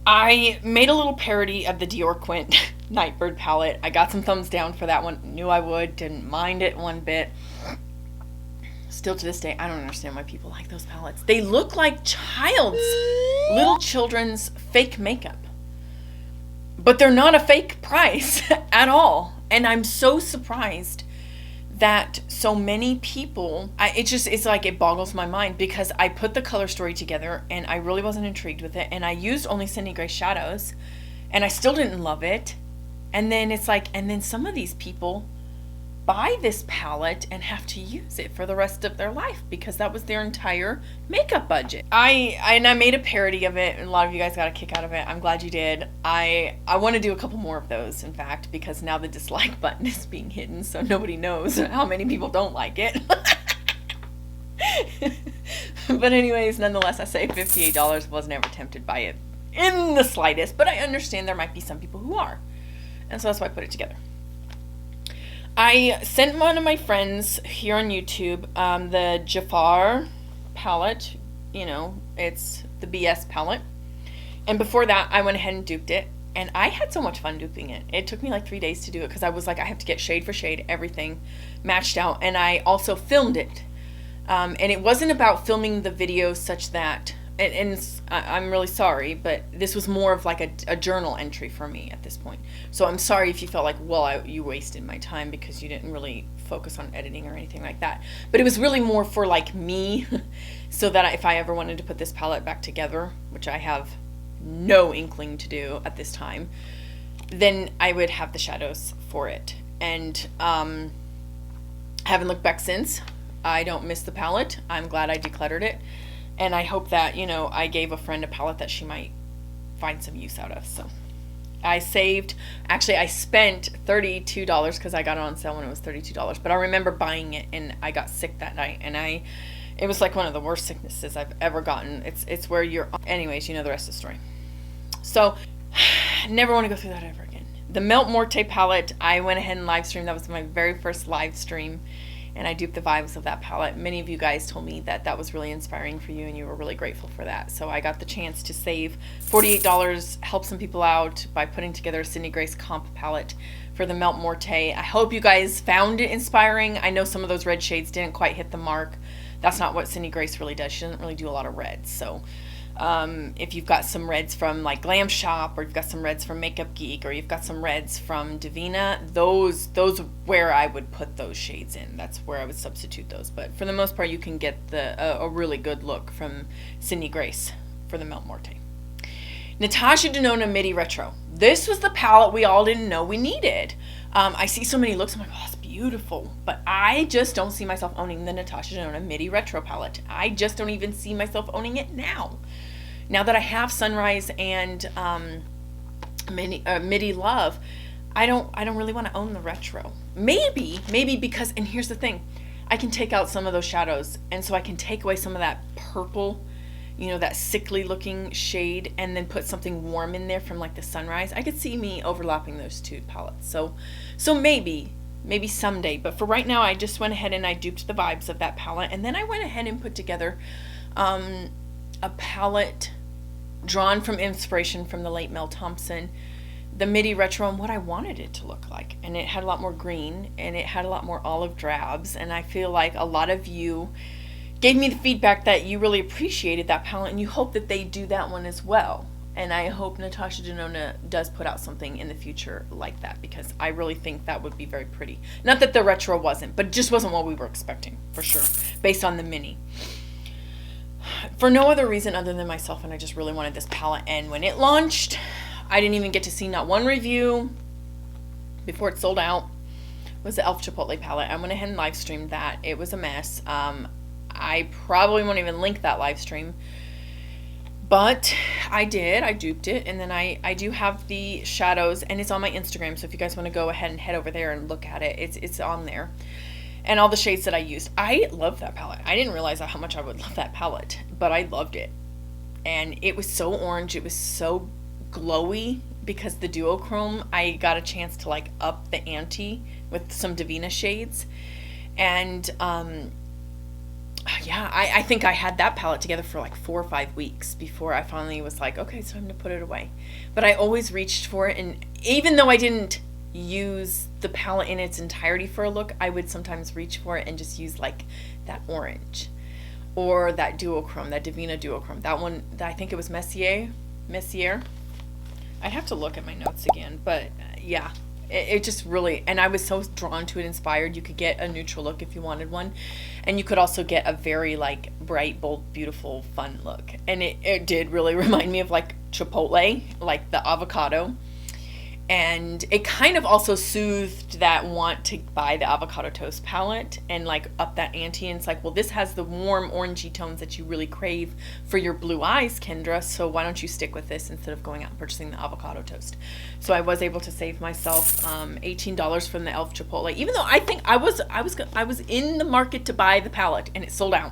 I made a little parody of the Dior Quint Nightbird palette. I got some thumbs down for that one. Knew I would. Didn't mind it one bit. Still to this day, I don't understand why people like those palettes. They look like little children's fake makeup. But they're not a fake price at all. And I'm so surprised that so many people, it's like it boggles my mind, because I put the color story together and I really wasn't intrigued with it, and I used only Sydney Grace shadows and I still didn't love it. And then it's like, and then some of these people buy this palette and have to use it for the rest of their life because that was their entire makeup budget. I made a parody of it, and a lot of you guys got a kick out of it. I'm glad you did. I want to do a couple more of those, in fact, because now the dislike button is being hidden, so nobody knows how many people don't like it. But anyways, nonetheless, I say $58. Was never tempted by it in the slightest, but I understand there might be some people who are, and so that's why I put it together. I sent one of my friends here on YouTube the Jafar palette. It's the BS palette. And before that, I went ahead and duped it. And I had so much fun duping it. It took me like 3 days to do it because I was like, I have to get shade for shade, everything matched out. And I also filmed it. And it wasn't about filming the video such that I'm really sorry, but this was more of like a journal entry for me at this point. So I'm sorry if you felt like, well, you wasted my time because you didn't really focus on editing or anything like that. But it was really more for like me, so that if I ever wanted to put this palette back together, which I have no inkling to do at this time, then I would have the shadows for it. And haven't looked back since. I don't miss the palette. I'm glad I decluttered it. And I hope that, I gave a friend a palette that she might find some use out of. So I spent $32 because I got it on sale when it was $32. But I remember buying it and I got sick that night. And it was like one of the worst sicknesses I've ever gotten. It's where anyways, the rest of the story. So never want to go through that ever again. The Melt Morte palette, I went ahead and live streamed. That was my very first live stream. And I duped the vibes of that palette. Many of you guys told me that was really inspiring for you and you were really grateful for that. So I got the chance to save $48, help some people out by putting together a Cindy Grace comp palette for the Melt Morte. I hope you guys found it inspiring. I know some of those red shades didn't quite hit the mark. That's not what Cindy Grace really does. She doesn't really do a lot of reds. So if you've got some reds from like Glam Shop, or you've got some reds from Makeup Geek, or you've got some reds from Divina, those are where I would put those shades in. That's where I would substitute those. But for the most part, you can get a really good look from Cindy Grace for the Melt Morte. Natasha Denona Midi Retro. This was the palette we all didn't know we needed. I see so many looks, I'm like, oh, that's beautiful. But I just don't see myself owning the Natasha Denona Midi Retro palette. I just don't even see myself owning it now. Now that I have Sunrise and Midi Love, I don't really want to own the retro. Maybe because, and here's the thing, I can take out some of those shadows, and so I can take away some of that purple, that sickly looking shade, and then put something warm in there from like the Sunrise. I could see me overlapping those two palettes. So maybe someday, but for right now, I just went ahead and I duped the vibes of that palette, and then I went ahead and put together a palette drawn from inspiration from the late Mel Thompson, the Midi Retro, and what I wanted it to look like. And it had a lot more green, and it had a lot more olive drabs, and I feel like a lot of you gave me the feedback that you really appreciated that palette, and you hope that they do that one as well. And I hope Natasha Denona does put out something in the future like that, because I really think that would be very pretty. Not that the retro wasn't, but it just wasn't what we were expecting, for sure, based on the mini. For no other reason other than myself, and I just really wanted this palette. And when it launched, I didn't even get to see not one review before it sold out. It was the e.l.f. Chipotle palette. I went ahead and live streamed that. It was a mess. I probably won't even link that live stream, but I did. I duped it, and then I do have the shadows, and it's on my Instagram. So if you guys want to go ahead and head over there and look at it, it's on there. And all the shades that I used. I love that palette. I didn't realize how much I would love that palette, but I loved it. And it was so orange. It was so glowy because the duochrome, I got a chance to like up the ante with some Divina shades. And yeah, I think I had that palette together for like 4 or 5 weeks before I finally was like, okay, it's time to put it away. But I always reached for it, and even though I didn't use the palette in its entirety for a look, I would sometimes reach for it and just use like that orange or that duochrome, that Divina duochrome. That one, I think it was Messier. I'd have to look at my notes again, but yeah, it just really, and I was so drawn to it, inspired. You could get a neutral look if you wanted one, and you could also get a very like bright, bold, beautiful, fun look. And it did really remind me of like chipotle, like the avocado. And it kind of also soothed that want to buy the avocado toast palette and like up that ante. And it's like, well, this has the warm orangey tones that you really crave for your blue eyes, Kendra. So why don't you stick with this instead of going out and purchasing the avocado toast? So I was able to save myself $18 from the e.l.f. Chipotle, even though I think I was in the market to buy the palette and it sold out.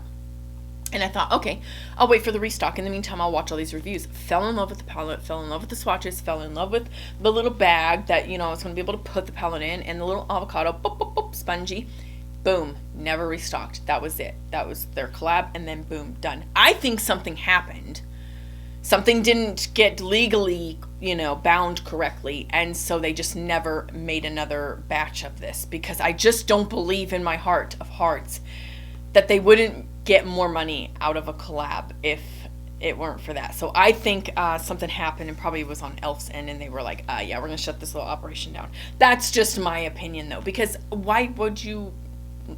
And I thought, okay, I'll wait for the restock. In the meantime, I'll watch all these reviews. Fell in love with the palette, fell in love with the swatches, fell in love with the little bag that, I was going to be able to put the palette in, and the little avocado, boop, boop, boop, spongy. Boom, never restocked. That was it. That was their collab, and then boom, done. I think something happened. Something didn't get legally, bound correctly, and so they just never made another batch of this, because I just don't believe in my heart of hearts that they wouldn't get more money out of a collab if it weren't for that. So I think something happened, and probably was on e.l.f.'s end, and they were like, yeah, we're going to shut this little operation down. That's just my opinion, though, because why would you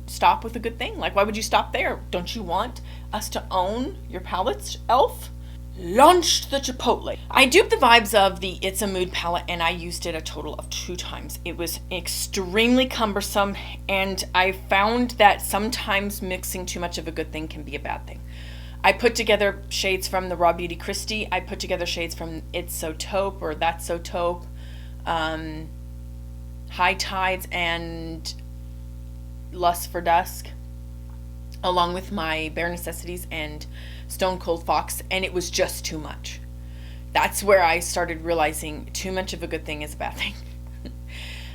stop with a good thing? Like, why would you stop there? Don't you want us to own your palettes, e.l.f.? Launched the chipotle. I duped the vibes of the It's a Mood palette, and I used it a total of 2 times. It was extremely cumbersome, and I found that sometimes mixing too much of a good thing can be a bad thing. I put together shades from the Raw Beauty Christy. I put together shades from It's So Taupe or That's So Taupe, High Tides, and Lust for Dusk, along with my Bare Necessities and Stone Cold Fox, and it was just too much. That's where I started realizing too much of a good thing is a bad thing.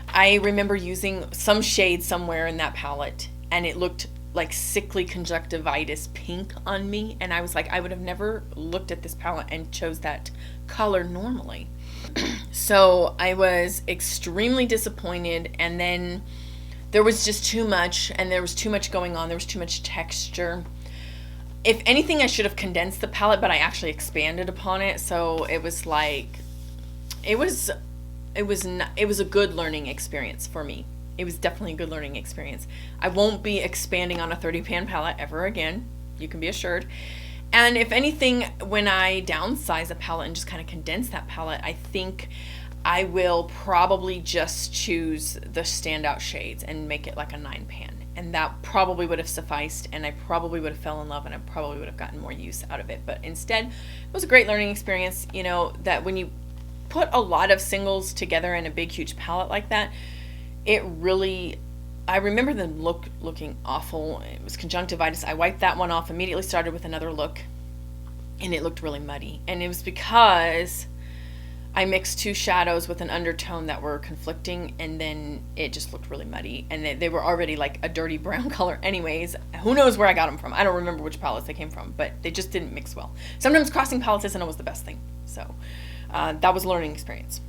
I remember using some shade somewhere in that palette, and it looked like sickly conjunctivitis pink on me, and I was like, I would have never looked at this palette and chose that color normally. So I was extremely disappointed, and then there was just too much, and there was too much going on. There was too much texture. If anything, I should have condensed the palette, but I actually expanded upon it. So it was like, it was a good learning experience for me. It was definitely a good learning experience. I won't be expanding on a 30-pan palette ever again. You can be assured. And if anything, when I downsize a palette and just kind of condense that palette, I think I will probably just choose the standout shades and make it like a 9-pan. And that probably would have sufficed, and I probably would have fell in love, and I probably would have gotten more use out of it. But instead, it was a great learning experience, you know, that when you put a lot of singles together in a big, huge palette like that, it really, I remember them looking awful. It was conjunctivitis. I wiped that one off, immediately started with another look, and it looked really muddy. And it was because I mixed 2 shadows with an undertone that were conflicting, and then it just looked really muddy, and they were already like a dirty brown color anyways. Who knows where I got them from? I don't remember which palettes they came from, but they just didn't mix well. Sometimes crossing palettes isn't always the best thing. So that was a learning experience.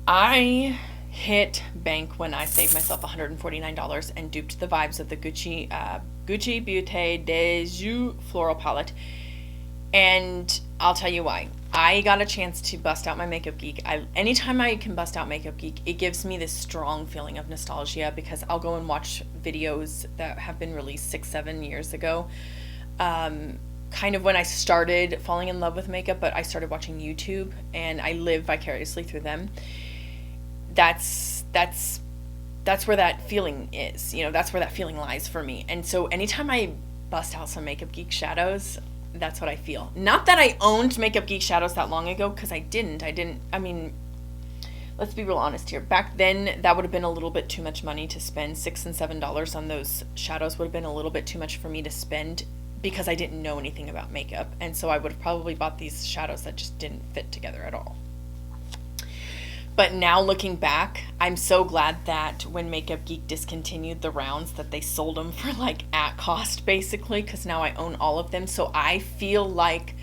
I hit bank when I saved myself $149 and duped the vibes of the Gucci Beauty des Yeux floral palette. And I'll tell you why. I got a chance to bust out my Makeup Geek. Anytime I can bust out Makeup Geek, it gives me this strong feeling of nostalgia, because I'll go and watch videos that have been released 6-7 years ago. Kind of when I started falling in love with makeup, but I started watching YouTube, and I live vicariously through them. That's where that feeling is. You know, that's where that feeling lies for me. And so anytime I bust out some Makeup Geek shadows, that's what I feel. Not that I owned Makeup Geek shadows that long ago, because I didn't. I mean, let's be real honest here. Back then, that would have been a little bit too much money to spend. $6 and $7 on those shadows would have been a little bit too much for me to spend, because I didn't know anything about makeup. And so I would have probably bought these shadows that just didn't fit together at all. But now looking back, I'm so glad that when Makeup Geek discontinued the rounds, that they sold them for like at cost, basically, because now I own all of them. So I feel like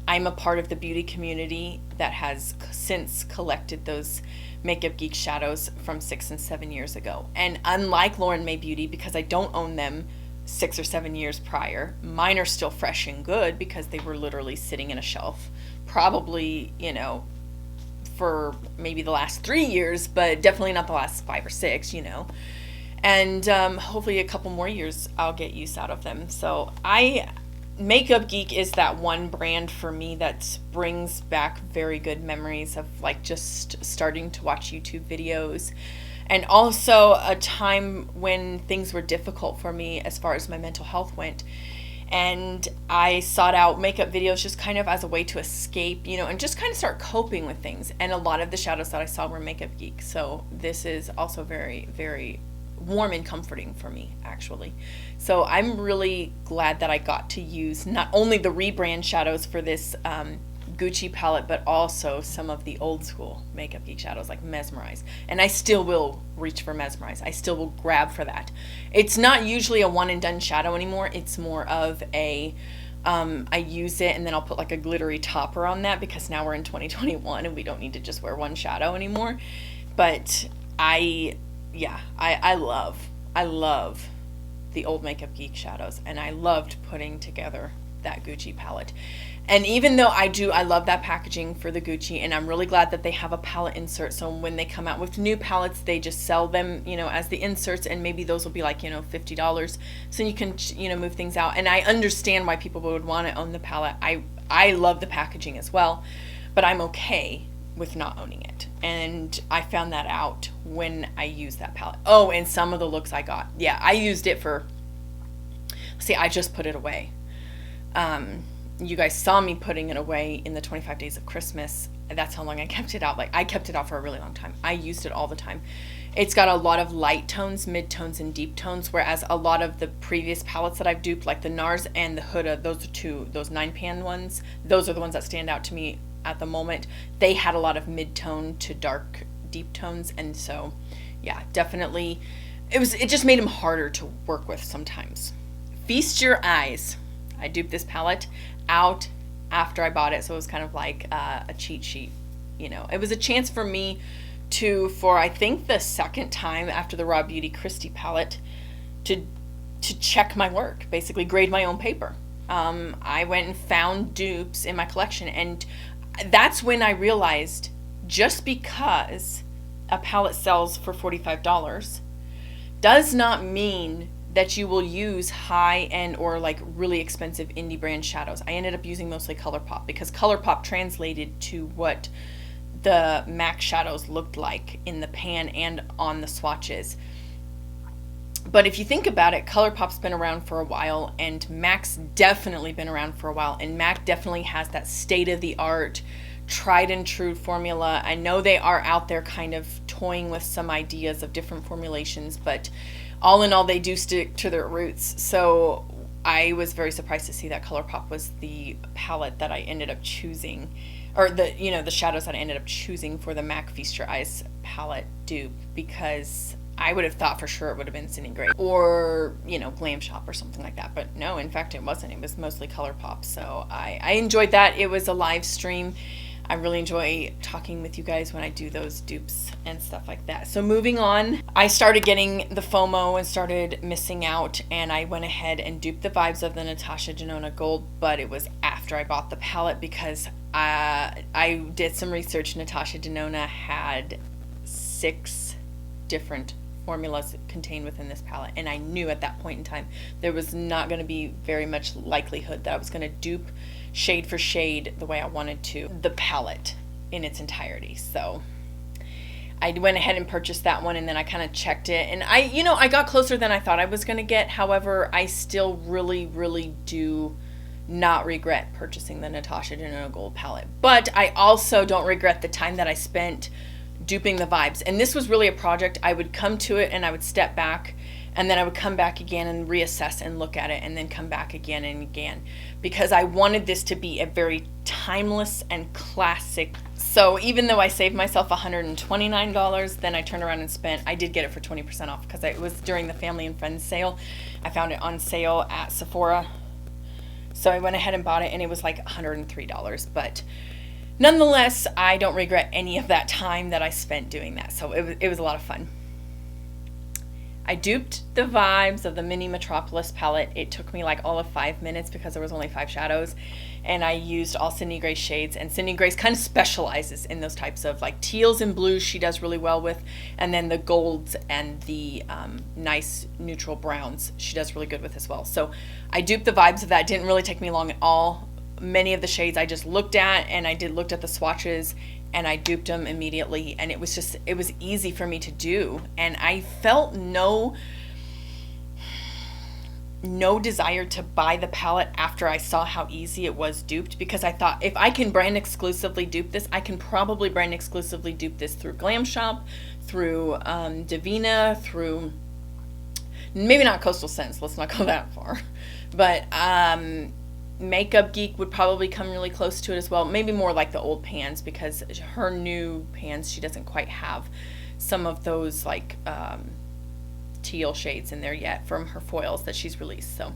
I'm a part of the beauty community that has since collected those Makeup Geek shadows from 6 and 7 years ago. And unlike Lauren May Beauty, because I don't own them 6 or 7 years prior, mine are still fresh and good, because they were literally sitting in a shelf, probably, you know, for maybe the last 3 years, but definitely not the last 5 or 6, you know. And hopefully a couple more years I'll get use out of them. So Makeup Geek is that one brand for me that brings back very good memories of like just starting to watch YouTube videos, and also a time when things were difficult for me as far as my mental health went. And I sought out makeup videos just kind of as a way to escape, you know, and just kind of start coping with things. And a lot of the shadows that I saw were Makeup Geek. So this is also very, very warm and comforting for me, actually. So I'm really glad that I got to use not only the rebrand shadows for this Gucci palette, but also some of the old school Makeup Geek shadows like Mesmerize. And I still will reach for Mesmerize. I still will grab for that. It's not usually a one and done shadow anymore. It's more of a I use it and then I'll put like a glittery topper on that, because now we're in 2021 and we don't need to just wear one shadow anymore. But I love the old Makeup Geek shadows, and I loved putting together that Gucci palette. And even though I love that packaging for the Gucci, and I'm really glad that they have a palette insert, so when they come out with new palettes, they just sell them, you know, as the inserts, and maybe those will be like, you know, $50, so you can, you know, move things out. And I understand why people would want to own the palette. I love the packaging as well, but I'm okay with not owning it. And I found that out when I used that palette. Oh, and some of the looks I got, yeah, I used it for, see, I just put it away. You guys saw me putting it away in the 25 days of Christmas. That's how long I kept it out. Like, I kept it out for a really long time. I used it all the time. It's got a lot of light tones, mid tones, and deep tones, whereas a lot of the previous palettes that I've duped, like the Nars and the Huda, those are those 9-pan ones, those are the ones that stand out to me at the moment. They had a lot of mid tone to dark, deep tones, and so, yeah, definitely, it just made them harder to work with sometimes. Feast Your Eyes. I duped this palette out after I bought it, so it was kind of like a cheat sheet, you know. It was a chance for me to, for I think the second time after the Raw Beauty Christy palette, to check my work, basically grade my own paper. I went and found dupes in my collection, and that's when I realized just because a palette sells for $45 does not mean that you will use high-end or like really expensive indie brand shadows. I ended up using mostly ColourPop because ColourPop translated to what the MAC shadows looked like in the pan and on the swatches. But if you think about it, ColourPop's been around for a while, and MAC's definitely been around for a while, and MAC definitely has that state-of-the-art, tried-and-true formula. I know they are out there kind of toying with some ideas of different formulations, but all in all, they do stick to their roots. So I was very surprised to see that ColourPop was the palette that I ended up choosing, or the, you know, the shadows that I ended up choosing for the MAC Feast Your Eyes palette dupe, because I would have thought for sure it would have been Sydney Gray or, you know, Glam Shop or something like that. But no, in fact, it wasn't. It was mostly ColourPop. So I enjoyed that. It was a live stream. I really enjoy talking with you guys when I do those dupes and stuff like that. So moving on, I started getting the FOMO and started missing out, and I went ahead and duped the Vibes of the Natasha Denona Gold, but it was after I bought the palette because I did some research. Natasha Denona had 6 different formulas contained within this palette, and I knew at that point in time there was not going to be very much likelihood that I was going to dupe shade for shade the way I wanted to the palette in its entirety. So I went ahead and purchased that one, and then I kind of checked it, and I got closer than I thought I was going to get. However, I still really do not regret purchasing the Natasha Denona Gold palette, but I also don't regret the time that I spent duping the Vibes. And this was really a project. I would come to it and I would step back, and then I would come back again and reassess and look at it, and then come back again and again, because I wanted this to be a very timeless and classic. So even though I saved myself $129, then I turned around and I did get it for 20% off, because it was during the Family and Friends sale. I found it on sale at Sephora, so I went ahead and bought it, and it was like $103. But nonetheless, I don't regret any of that time that I spent doing that. So it was a lot of fun. I duped the Vibes of the Mini Metropolis palette. It took me like all of 5 minutes because there was only 5 shadows, and I used all Sydney Gray shades, and Sydney Gray's kind of specializes in those types of like teals and blues she does really well with, and then the golds and the nice neutral browns she does really good with as well. So I duped the Vibes of that. It didn't really take me long at all. Many of the shades I just looked at, and I looked at the swatches, and I duped them immediately, and it was easy for me to do, and I felt no desire to buy the palette after I saw how easy it was duped, because I thought if I can brand exclusively dupe this, I can probably brand exclusively dupe this through Glam Shop, through Divina, through maybe not Coastal Scents, let's not go that far, but Makeup Geek would probably come really close to it as well. Maybe more like the old pans, because her new pans, she doesn't quite have some of those like teal shades in there yet from her foils that she's released. So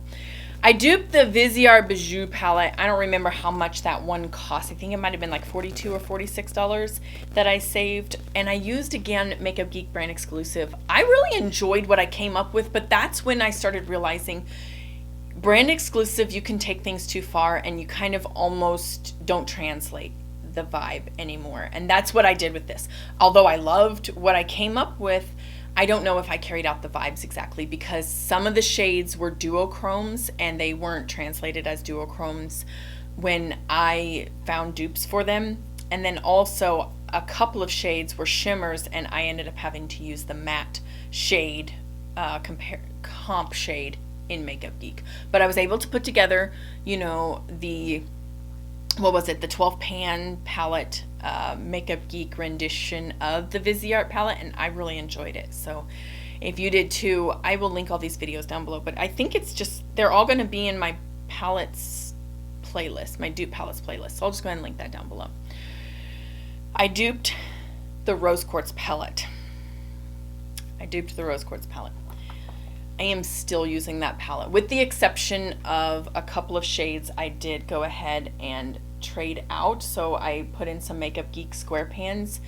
I duped the Viseart Bijou palette. I don't remember how much that one cost. I think it might have been like $42 or $46 that I saved. And I used, again, Makeup Geek brand exclusive. I really enjoyed what I came up with, but that's when I started realizing Brand exclusive, you can take things too far and you kind of almost don't translate the vibe anymore. And that's what I did with this. Although I loved what I came up with, I don't know if I carried out the vibes exactly, because some of the shades were duochromes and they weren't translated as duochromes when I found dupes for them. And then also a couple of shades were shimmers and I ended up having to use the matte shade, comp shade in Makeup Geek. But I was able to put together, you know, the 12 pan palette, Makeup Geek rendition of the Viseart palette, and I really enjoyed it. So if you did too, I will link all these videos down below, but I think it's just, they're all going to be in my palettes playlist, my dupe palettes playlist. So I'll just go ahead and link that down below. I duped the Rose Quartz palette. I am still using that palette, with the exception of a couple of shades I did go ahead and trade out. So I put in some Makeup Geek square pans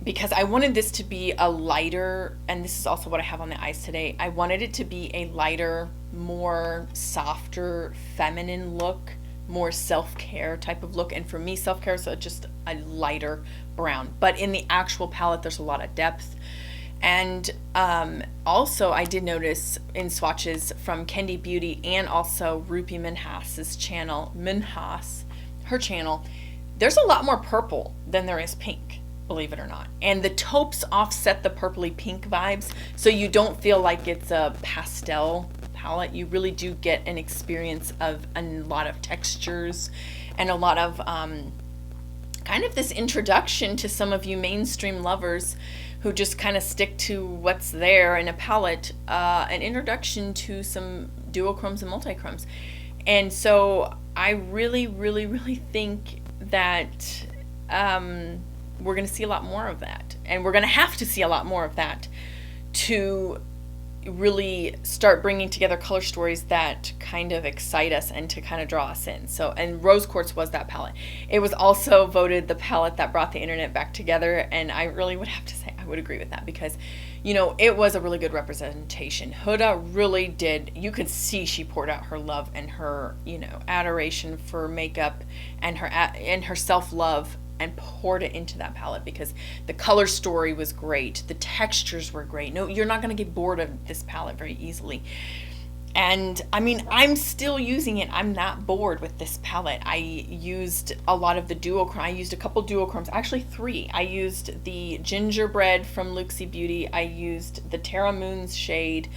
because I wanted this to be a lighter, and this is also what I have on the eyes today. I wanted it to be a lighter, more softer, feminine look, more self-care type of look. And for me, self-care is just a lighter brown. But in the actual palette, there's a lot of depth. And also I did notice in swatches from Kendi Beauty and also Rupi Minhas's channel, her channel, there's a lot more purple than there is pink, believe it or not. And the taupes offset the purpley pink vibes, so you don't feel like it's a pastel palette. You really do get an experience of a lot of textures and a lot of kind of this introduction to some of you mainstream lovers who just kind of stick to what's there in a palette, an introduction to some duochromes and multichromes. And so I really, really, really think that we're going to see a lot more of that. And we're going to have to see a lot more of that to really start bringing together color stories that kind of excite us and to kind of draw us in. So, and Rose Quartz was that palette. It was also voted the palette that brought the internet back together, and I really would have to say I would agree with that, because, you know, it was a really good representation. Huda really did, you could see she poured out her love and her, you know, adoration for makeup and her self-love, and poured it into that palette, because the color story was great, the textures were great. No, you're not going to get bored of this palette very easily. And I mean, I'm still using it. I'm not bored with this palette. I used a lot of the duochrome. I used a couple duochromes, actually 3. I used the gingerbread from Luxie Beauty. I used the Terra Moons shade,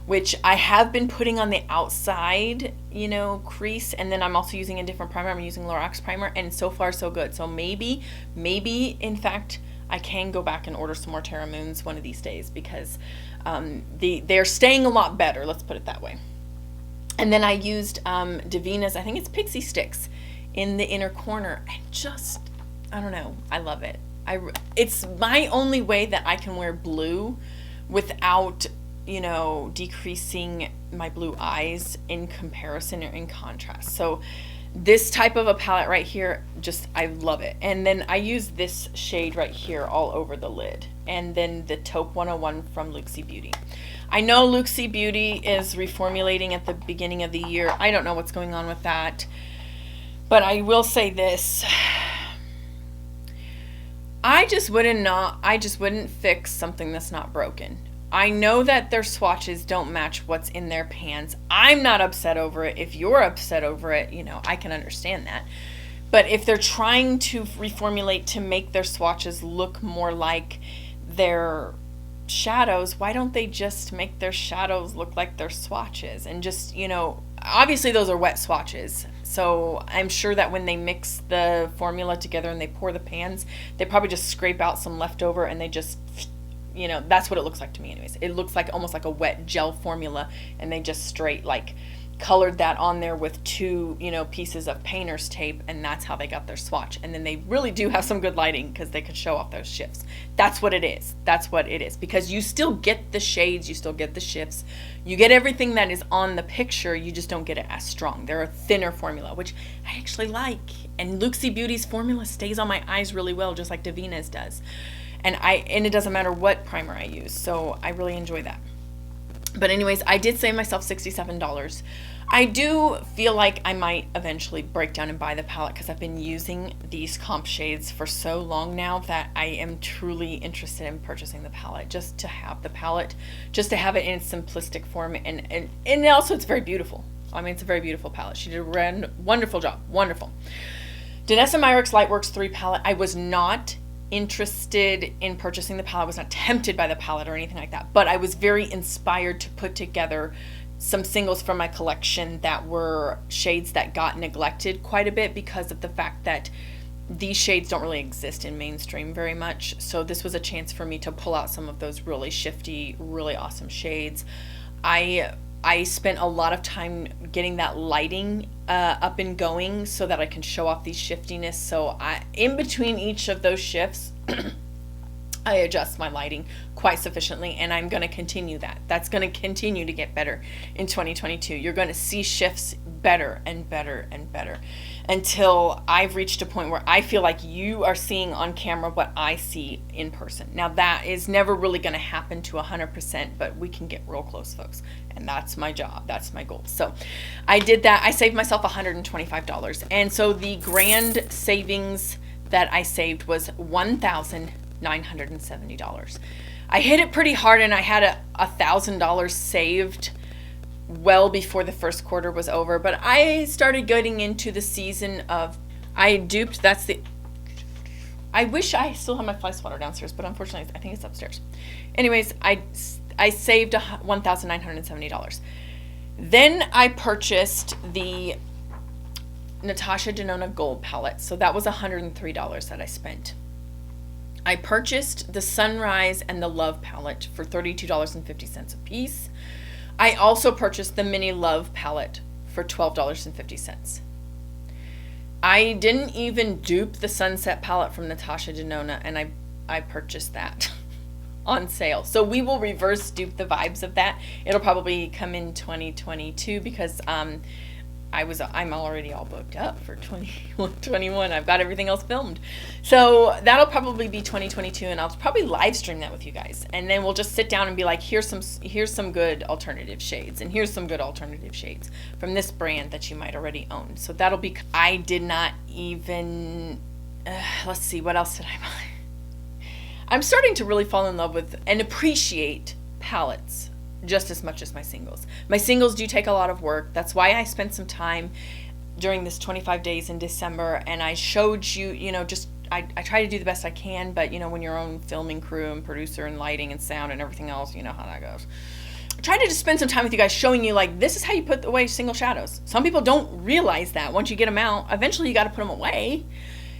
which I have been putting on the outside, you know, crease, and then I'm also using a different primer. I'm using Lorax primer, and so far so good. So maybe in fact I can go back and order some more Terra Moons one of these days, because they're staying a lot better, let's put it that way. And then I used Davina's, I think it's Pixie Sticks, in the inner corner, and just, I don't know, I love it. It's my only way that I can wear blue without, you know, decreasing my blue eyes in comparison or in contrast. So this type of a palette right here, just, I love it. And then I use this shade right here all over the lid, and then the Taupe 101 from Luxie Beauty. I know Luxie Beauty is reformulating at the beginning of the year. I don't know what's going on with that, but I will say this: I just wouldn't fix something that's not broken. I know that their swatches don't match what's in their pans. I'm not upset over it. If you're upset over it, you know, I can understand that. But if they're trying to reformulate to make their swatches look more like their shadows, why don't they just make their shadows look like their swatches? And just, you know, obviously those are wet swatches. So I'm sure that when they mix the formula together and they pour the pans, they probably just scrape out some leftover, and they just, you know, that's what it looks like to me anyways. It looks like almost like a wet gel formula, and they just straight like colored that on there with 2, you know, pieces of painter's tape, and that's how they got their swatch. And then they really do have some good lighting, because they could show off those shifts. That's what it is. That's what it is. Because you still get the shades, you still get the shifts, you get everything that is on the picture, you just don't get it as strong. They're a thinner formula, which I actually like. And Luxie Beauty's formula stays on my eyes really well, just like Davina's does. And it doesn't matter what primer I use, so I really enjoy that. But anyways, I did save myself $67. I do feel like I might eventually break down and buy the palette because I've been using these comp shades for so long now that I am truly interested in purchasing the palette, just to have the palette, just to have it in its simplistic form, and also it's very beautiful. I mean, it's a very beautiful palette. She did a wonderful job. Wonderful. Danessa Myricks Lightworks 3 palette. I was not interested in purchasing the palette. I was not tempted by the palette or anything like that, but I was very inspired to put together some singles from my collection that were shades that got neglected quite a bit because of the fact that these shades don't really exist in mainstream very much. So this was a chance for me to pull out some of those really shifty, really awesome shades. I spent a lot of time getting that lighting up and going so that I can show off these shiftiness. So in between each of those shifts, I adjust my lighting quite sufficiently, and I'm going to continue that. That's going to continue to get better in 2022. You're going to see shifts better and better and better until I've reached a point where I feel like you are seeing on camera what I see in person. Now, that is never really going to happen to 100%, but we can get real close, folks. And that's my job. That's my goal. So I did that. I saved myself $125. And so the grand savings that I saved was $1,970. I hit it pretty hard, and I had $1,000 saved well before the first quarter was over, but I started getting into the season of, I duped, I wish I still have my fly swatter downstairs, but unfortunately I think it's upstairs. Anyways, I saved $1,970. Then I purchased the Natasha Denona Gold palette, so that was $103 that I spent. I purchased the Sunrise and the Love palette for $32.50 a piece. I also purchased the Mini Love palette for $12.50. I didn't even dupe the Sunset palette from Natasha Denona, and I purchased that on sale. So we will reverse dupe the vibes of that. It'll probably come in 2022 because I'm already all booked up for 2021. I've got everything else filmed. So that'll probably be 2022, and I'll probably live stream that with you guys. And then we'll just sit down and be like, here's some good alternative shades, and here's some good alternative shades from this brand that you might already own. So that'll be, I did not even, let's see, what else did I buy? I'm starting to really fall in love with and appreciate palettes just as much as my singles. My singles do take a lot of work. That's why I spent some time during this 25 days in December, and I showed you, just I try to do the best I can, but when your own filming crew and producer and lighting and sound and everything else, you know how that goes. I try to just spend some time with you guys showing you, like, this is how you put away single shadows. Some people don't realize that once you get them out, eventually you got to put them away,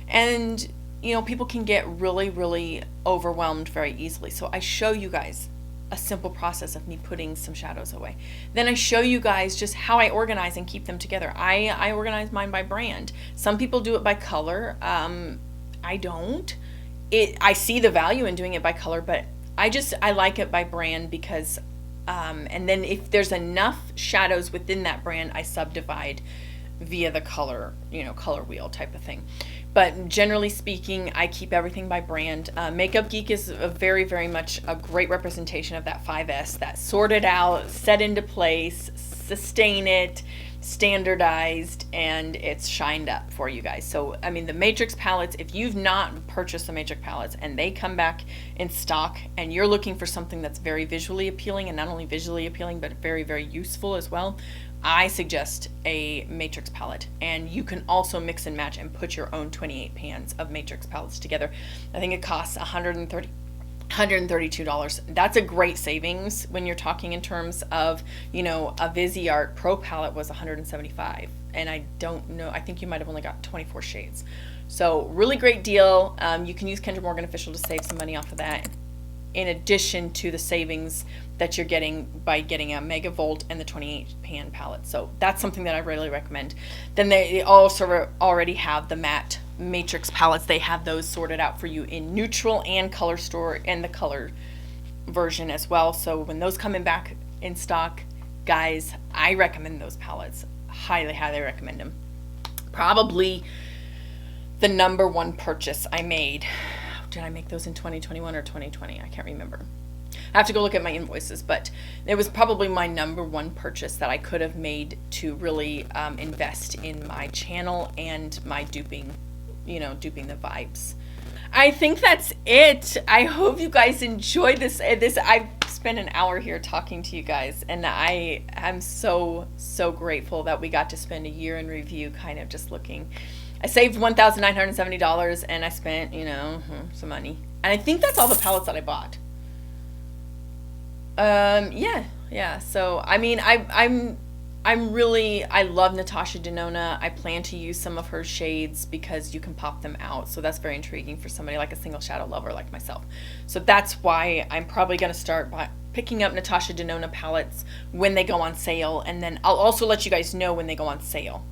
and people can get really, really overwhelmed very easily. So I show you guys a simple process of me putting some shadows away. Then I show you guys just how I organize and keep them together. I organize mine by brand. Some people do it by color. I don't. I see the value in doing it by color, but I like it by brand because, and then if there's enough shadows within that brand, I subdivide via the color, color wheel type of thing. But generally speaking, I keep everything by brand. Makeup Geek is a very, very much a great representation of that 5S, that sorted out, set into place, sustain it, standardized, and it's shined up for you guys. So, I mean, the Matrix palettes, if you've not purchased the Matrix palettes and they come back in stock and you're looking for something that's very visually appealing, and not only visually appealing, but very, very useful as well, I suggest a Matrix palette. And you can also mix and match and put your own 28 pans of Matrix palettes together. I think it costs $132. That's a great savings when you're talking in terms of, a Viseart Pro palette was $175, and I don't know, I think you might have only got 24 shades. So really great deal. You can use Kendra Morgan Official to save some money off of that, in addition to the savings that you're getting by getting a Mega Volt and the 28 pan palette. So that's something that I really recommend. Then they also already have the matte Matrix palettes. They have those sorted out for you in neutral and color store, and the color version as well. So when those come in back in stock, guys, I recommend those palettes. Highly, highly recommend them. Probably the number one purchase I made. Did I make those in 2021 or 2020? I can't remember. I have to go look at my invoices, but it was probably my number one purchase that I could have made to really invest in my channel and my duping, duping the vibes. I think that's it. I hope you guys enjoyed this. I've spent an hour here talking to you guys, and I'm so grateful that we got to spend a year in review, kind of just looking. I saved $1,970, and I spent, some money. And I think that's all the palettes that I bought. Yeah. So, I mean, I love Natasha Denona. I plan to use some of her shades because you can pop them out. So that's very intriguing for somebody like a single shadow lover like myself. So that's why I'm probably going to start by picking up Natasha Denona palettes when they go on sale. And then I'll also let you guys know when they go on sale.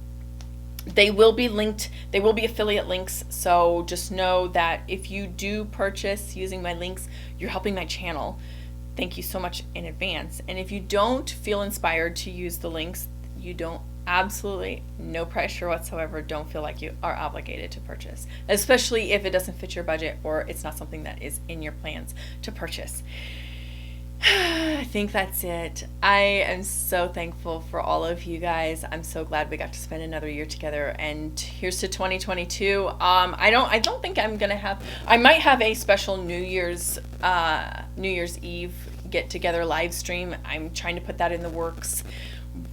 They will be linked. They will be affiliate links. So just know that if you do purchase using my links, you're helping my channel. Thank you so much in advance. And if you don't feel inspired to use the links, you don't, absolutely no pressure whatsoever. Don't feel like you are obligated to purchase, especially if it doesn't fit your budget or it's not something that is in your plans to purchase. I think that's it. I am so thankful for all of you guys. I'm so glad we got to spend another year together, and here's to 2022. I don't think I'm gonna have, I might have a special New Year's Eve get together live stream. I'm trying to put that in the works.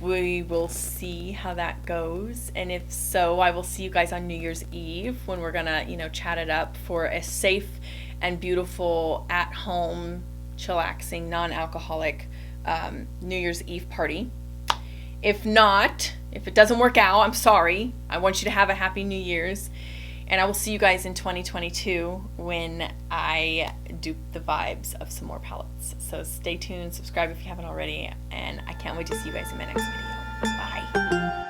We will see how that goes, and if so, I will see you guys on New Year's Eve when we're gonna chat it up for a safe and beautiful at home chillaxing, non-alcoholic New Year's Eve party. If not, if it doesn't work out, I'm sorry. I want you to have a happy New Year's, and I will see you guys in 2022 when I dupe the vibes of some more palettes. So stay tuned, subscribe if you haven't already, and I can't wait to see you guys in my next video. Bye.